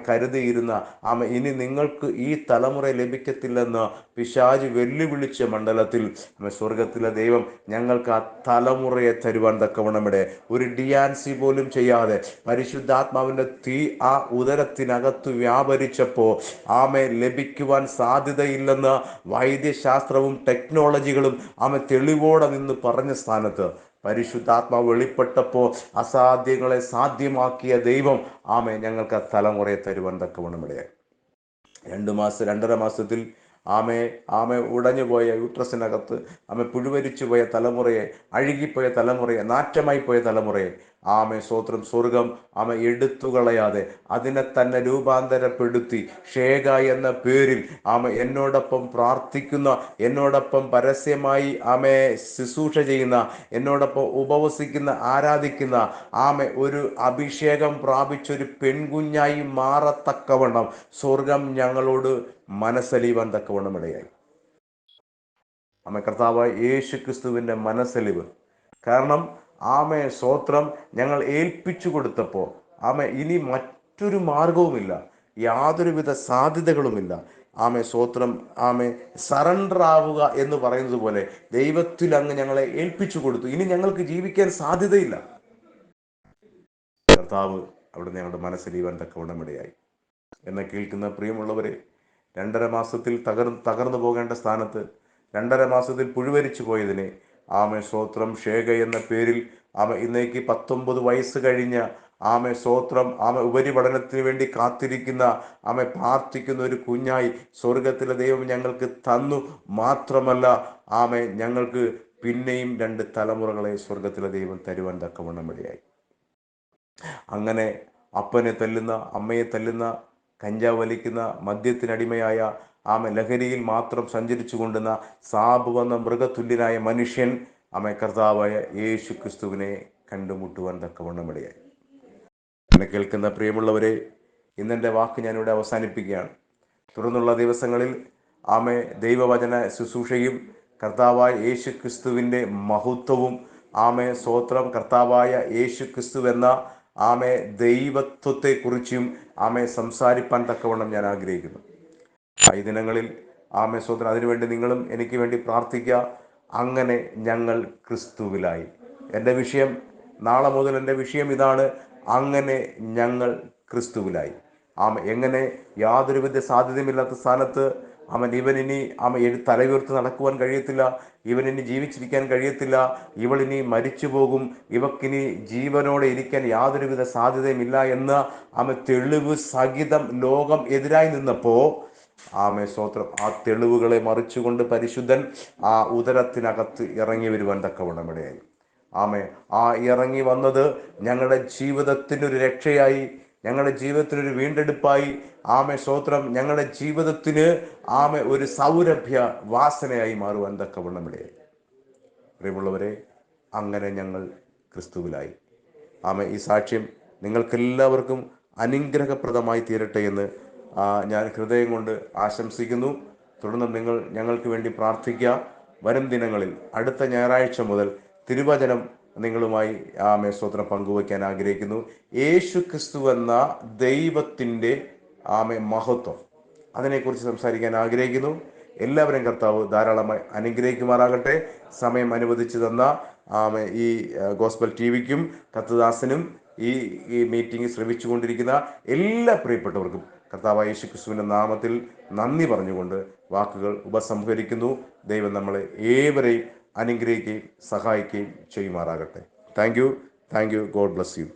കരുതിയിരുന്ന ഇനി നിങ്ങൾക്ക് ഈ തലമുറ ലഭിക്കത്തില്ലെന്ന് പിശാച് വെല്ലുവിളിച്ച മണ്ഡലത്തിൽ സ്വർഗത്തിലെ ദൈവം ഞങ്ങൾക്ക് ആ തലമുറയെ തരുവാൻ തക്കവണ്ണമിടെ, ഒരു ഡിയാൻസി പോലും ചെയ്യാതെ പരിശുദ്ധാത്മാവിൻ്റെ തീ ആ ഉദരത്തിനകത്ത് വ്യാപരിച്ചപ്പോൾ ലഭിക്കുവാൻ സാധ്യതയില്ലെന്ന് വൈദ്യശാസ്ത്രവും ടെക്നോളജികളും തെളിവോടെ നിന്ന് പറഞ്ഞ സ്ഥാനത്ത് പരിശുദ്ധാത്മാവ് വെളിപ്പെട്ടപ്പോൾ അസാധ്യങ്ങളെ സാധ്യമാക്കിയ ദൈവം ഞങ്ങൾക്ക് ആ തലമുറയെ തരുവാൻ തക്കവണ്ണമിടയായി. 2-2.5 മാസത്തിൽ ഉടഞ്ഞുപോയ യൂട്രസിനകത്ത് പുഴുവരിച്ചു പോയ തലമുറയെ, അഴുകിപ്പോയ തലമുറയെ, നാറ്റമായി പോയ തലമുറയെ സ്തോത്രം, സ്വർഗം എടുത്തുകളയാതെ അതിനെ തന്നെ രൂപാന്തരപ്പെടുത്തി ഷേഗ എന്ന പേരിൽ എന്നോടൊപ്പം പ്രാർത്ഥിക്കുന്ന, എന്നോടൊപ്പം പരസ്യമായി ശുശ്രൂഷ ചെയ്യുന്ന, എന്നോടൊപ്പം ഉപവസിക്കുന്ന, ആരാധിക്കുന്ന ഒരു അഭിഷേകം പ്രാപിച്ചൊരു പെൺകുഞ്ഞായി മാറത്തക്കവണ്ണം സ്വർഗം ഞങ്ങളോട് മനസ്സലിവാൻ തക്കവണ്ണം ഇടയായി. കർത്താവായ യേശു ക്രിസ്തുവിൻ്റെ മനസ്സലിവ് കാരണം സ്തോത്രം ഞങ്ങൾ ഏൽപ്പിച്ചു കൊടുത്തപ്പോൾ ഇനി മറ്റൊരു മാർഗവുമില്ല, യാതൊരുവിധ സാധ്യതകളുമില്ല. സ്തോത്രം സറണ്ടർ ആവുക എന്ന് പറയുന്നത് പോലെ ദൈവത്തിൽ അങ്ങ് ഞങ്ങളെ ഏൽപ്പിച്ചു കൊടുത്തു. ഇനി ഞങ്ങൾക്ക് ജീവിക്കാൻ സാധ്യതയില്ല. കർത്താവ് അവിടെ ഞങ്ങളുടെ മനസ്സലിവാൻ തക്കവണ്ണം ഇടയായി. എന്നെ കേൾക്കുന്ന പ്രിയമുള്ളവരെ, 2.5 മാസത്തിൽ തകർന്നു പോകേണ്ട സ്ഥാനത്ത് 2.5 മാസത്തിൽ പുഴുവരിച്ചു പോയതിനെ സ്തോത്രം ഷേഗ എന്ന പേരിൽ ഇന്നേക്ക് 19 വയസ്സ് കഴിഞ്ഞ ആമേ സ്തോത്രം, ആമേ ഉപരിപഠനത്തിന് വേണ്ടി കാത്തിരിക്കുന്ന, ആമേ പ്രാർത്ഥിക്കുന്ന ഒരു കുഞ്ഞായി സ്വർഗത്തിലെ ദൈവം ഞങ്ങൾക്ക് തന്നു. മാത്രമല്ല ആമേ ഞങ്ങൾക്ക് പിന്നെയും 2 തലമുറകളെ സ്വർഗത്തിലെ ദൈവം തരുവാൻ തക്കവണ്ണം ഇടയായി. അങ്ങനെ അപ്പനെ തല്ലുന്ന, അമ്മയെ തല്ലുന്ന, കഞ്ചാവ് വലിക്കുന്ന, മദ്യത്തിനടിമയായ, ആമെ ലഹരിയിൽ മാത്രം സഞ്ചരിച്ചു കൊണ്ടുന്ന സാബ് വന്ന മൃഗതുല്യനായ മനുഷ്യൻ ആമെ കർത്താവായ യേശു ക്രിസ്തുവിനെ കണ്ടുമുട്ടുവാൻ തക്കവണ്ണം ഇടയായി. എന്നെ കേൾക്കുന്ന പ്രിയമുള്ളവരെ, ഇന്നെൻ്റെ വാക്ക് ഞാനിവിടെ അവസാനിപ്പിക്കുകയാണ്. തുടർന്നുള്ള ദിവസങ്ങളിൽ ആമെ ദൈവവചന ശുശ്രൂഷയും കർത്താവായ യേശു ക്രിസ്തുവിൻ്റെ മഹത്വവും, ആമെ സ്തോത്രം, കർത്താവായ യേശു ക്രിസ്തു എന്ന ആമെ ദൈവത്വത്തെക്കുറിച്ചും ആമെ സംസാരിപ്പാൻ തക്കവണ്ണം ഞാൻ ആഗ്രഹിക്കുന്നു. ഈ ദിനങ്ങളിൽ ആമെ സ്തോത്രം, അതിനുവേണ്ടി നിങ്ങളും എനിക്ക് വേണ്ടി പ്രാർത്ഥിക്കുക. അങ്ങനെ ഞങ്ങൾ ക്രിസ്തുവിലായി. എൻ്റെ വിഷയം, നാളെ മുതൽ എൻ്റെ വിഷയം ഇതാണ്: അങ്ങനെ ഞങ്ങൾ ക്രിസ്തുവിലായി. എങ്ങനെ? യാതൊരുവിധ സാധ്യതയുമില്ലാത്ത സ്ഥാനത്ത് ഇവനിനി തല ഉയർത്തി നടക്കുവാൻ കഴിയത്തില്ല, ഇവനിനി ജീവിച്ചിരിക്കാൻ കഴിയത്തില്ല, ഇവളിനി മരിച്ചു പോകും, ഇവക്കിനി ജീവനോടെ ഇരിക്കാൻ യാതൊരുവിധ സാധ്യതയുമില്ല എന്ന് തെളിവ് സഹിതം ലോകം എതിരായി നിന്നപ്പോൾ സ്തോത്രം, ആ തെളിവുകളെ മറിച്ചുകൊണ്ട് പരിശുദ്ധൻ ആ ഉദരത്തിനകത്ത് ഇറങ്ങി വരുവാൻ തക്കവണ്ണം ഇടയായി. ആ ഇറങ്ങി വന്നത് ഞങ്ങളുടെ ജീവിതത്തിനൊരു രക്ഷയായി, ഞങ്ങളുടെ ജീവിതത്തിനൊരു വീണ്ടെടുപ്പായി. സ്തോത്രം, ഞങ്ങളുടെ ജീവിതത്തിന് ഒരു സൗരഭ്യ വാസനയായി മാറുവാൻ തക്കവണ്ണം ഇടയായി. പ്രിയമുള്ളവരെ, അങ്ങനെ ഞങ്ങൾ ക്രിസ്തുവിലായി. ഈ സാക്ഷ്യം നിങ്ങൾക്കെല്ലാവർക്കും അനുഗ്രഹപ്രദമായി തീരട്ടെ എന്ന് ഞാൻ ഹൃദയം കൊണ്ട് ആശംസിക്കുന്നു. തുടർന്ന് നിങ്ങൾ ഞങ്ങൾക്ക് വേണ്ടി പ്രാർത്ഥിക്കുക. വരും ദിനങ്ങളിൽ അടുത്ത ഞായറാഴ്ച മുതൽ തിരുവചനം നിങ്ങളുമായി സ്തോത്രം പങ്കുവയ്ക്കാൻ ആഗ്രഹിക്കുന്നു. യേശു ക്രിസ്തു എന്ന ദൈവത്തിൻ്റെ മഹത്വം, അതിനെക്കുറിച്ച് സംസാരിക്കാൻ ആഗ്രഹിക്കുന്നു. എല്ലാവരും കർത്താവ് ധാരാളമായി അനുഗ്രഹിക്കുമാറാകട്ടെ. സമയം അനുവദിച്ചു തന്ന ഈ ഗോസ്ബൽ ടിവിക്കും കർത്തദാസനും ഈ മീറ്റിംഗ് ശ്രമിച്ചുകൊണ്ടിരിക്കുന്ന എല്ലാ പ്രിയപ്പെട്ടവർക്കും കർത്താവായ യേശു ക്രിസ്തുവിൻ്റെ നാമത്തിൽ നന്ദി പറഞ്ഞുകൊണ്ട് വാക്കുകൾ ഉപസംഹരിക്കുന്നു. ദൈവം നമ്മളെ ഏവരെയും അനുഗ്രഹിക്കുകയും സഹായിക്കുകയും ചെയ്യുമാറാകട്ടെ. Thank you. God bless you.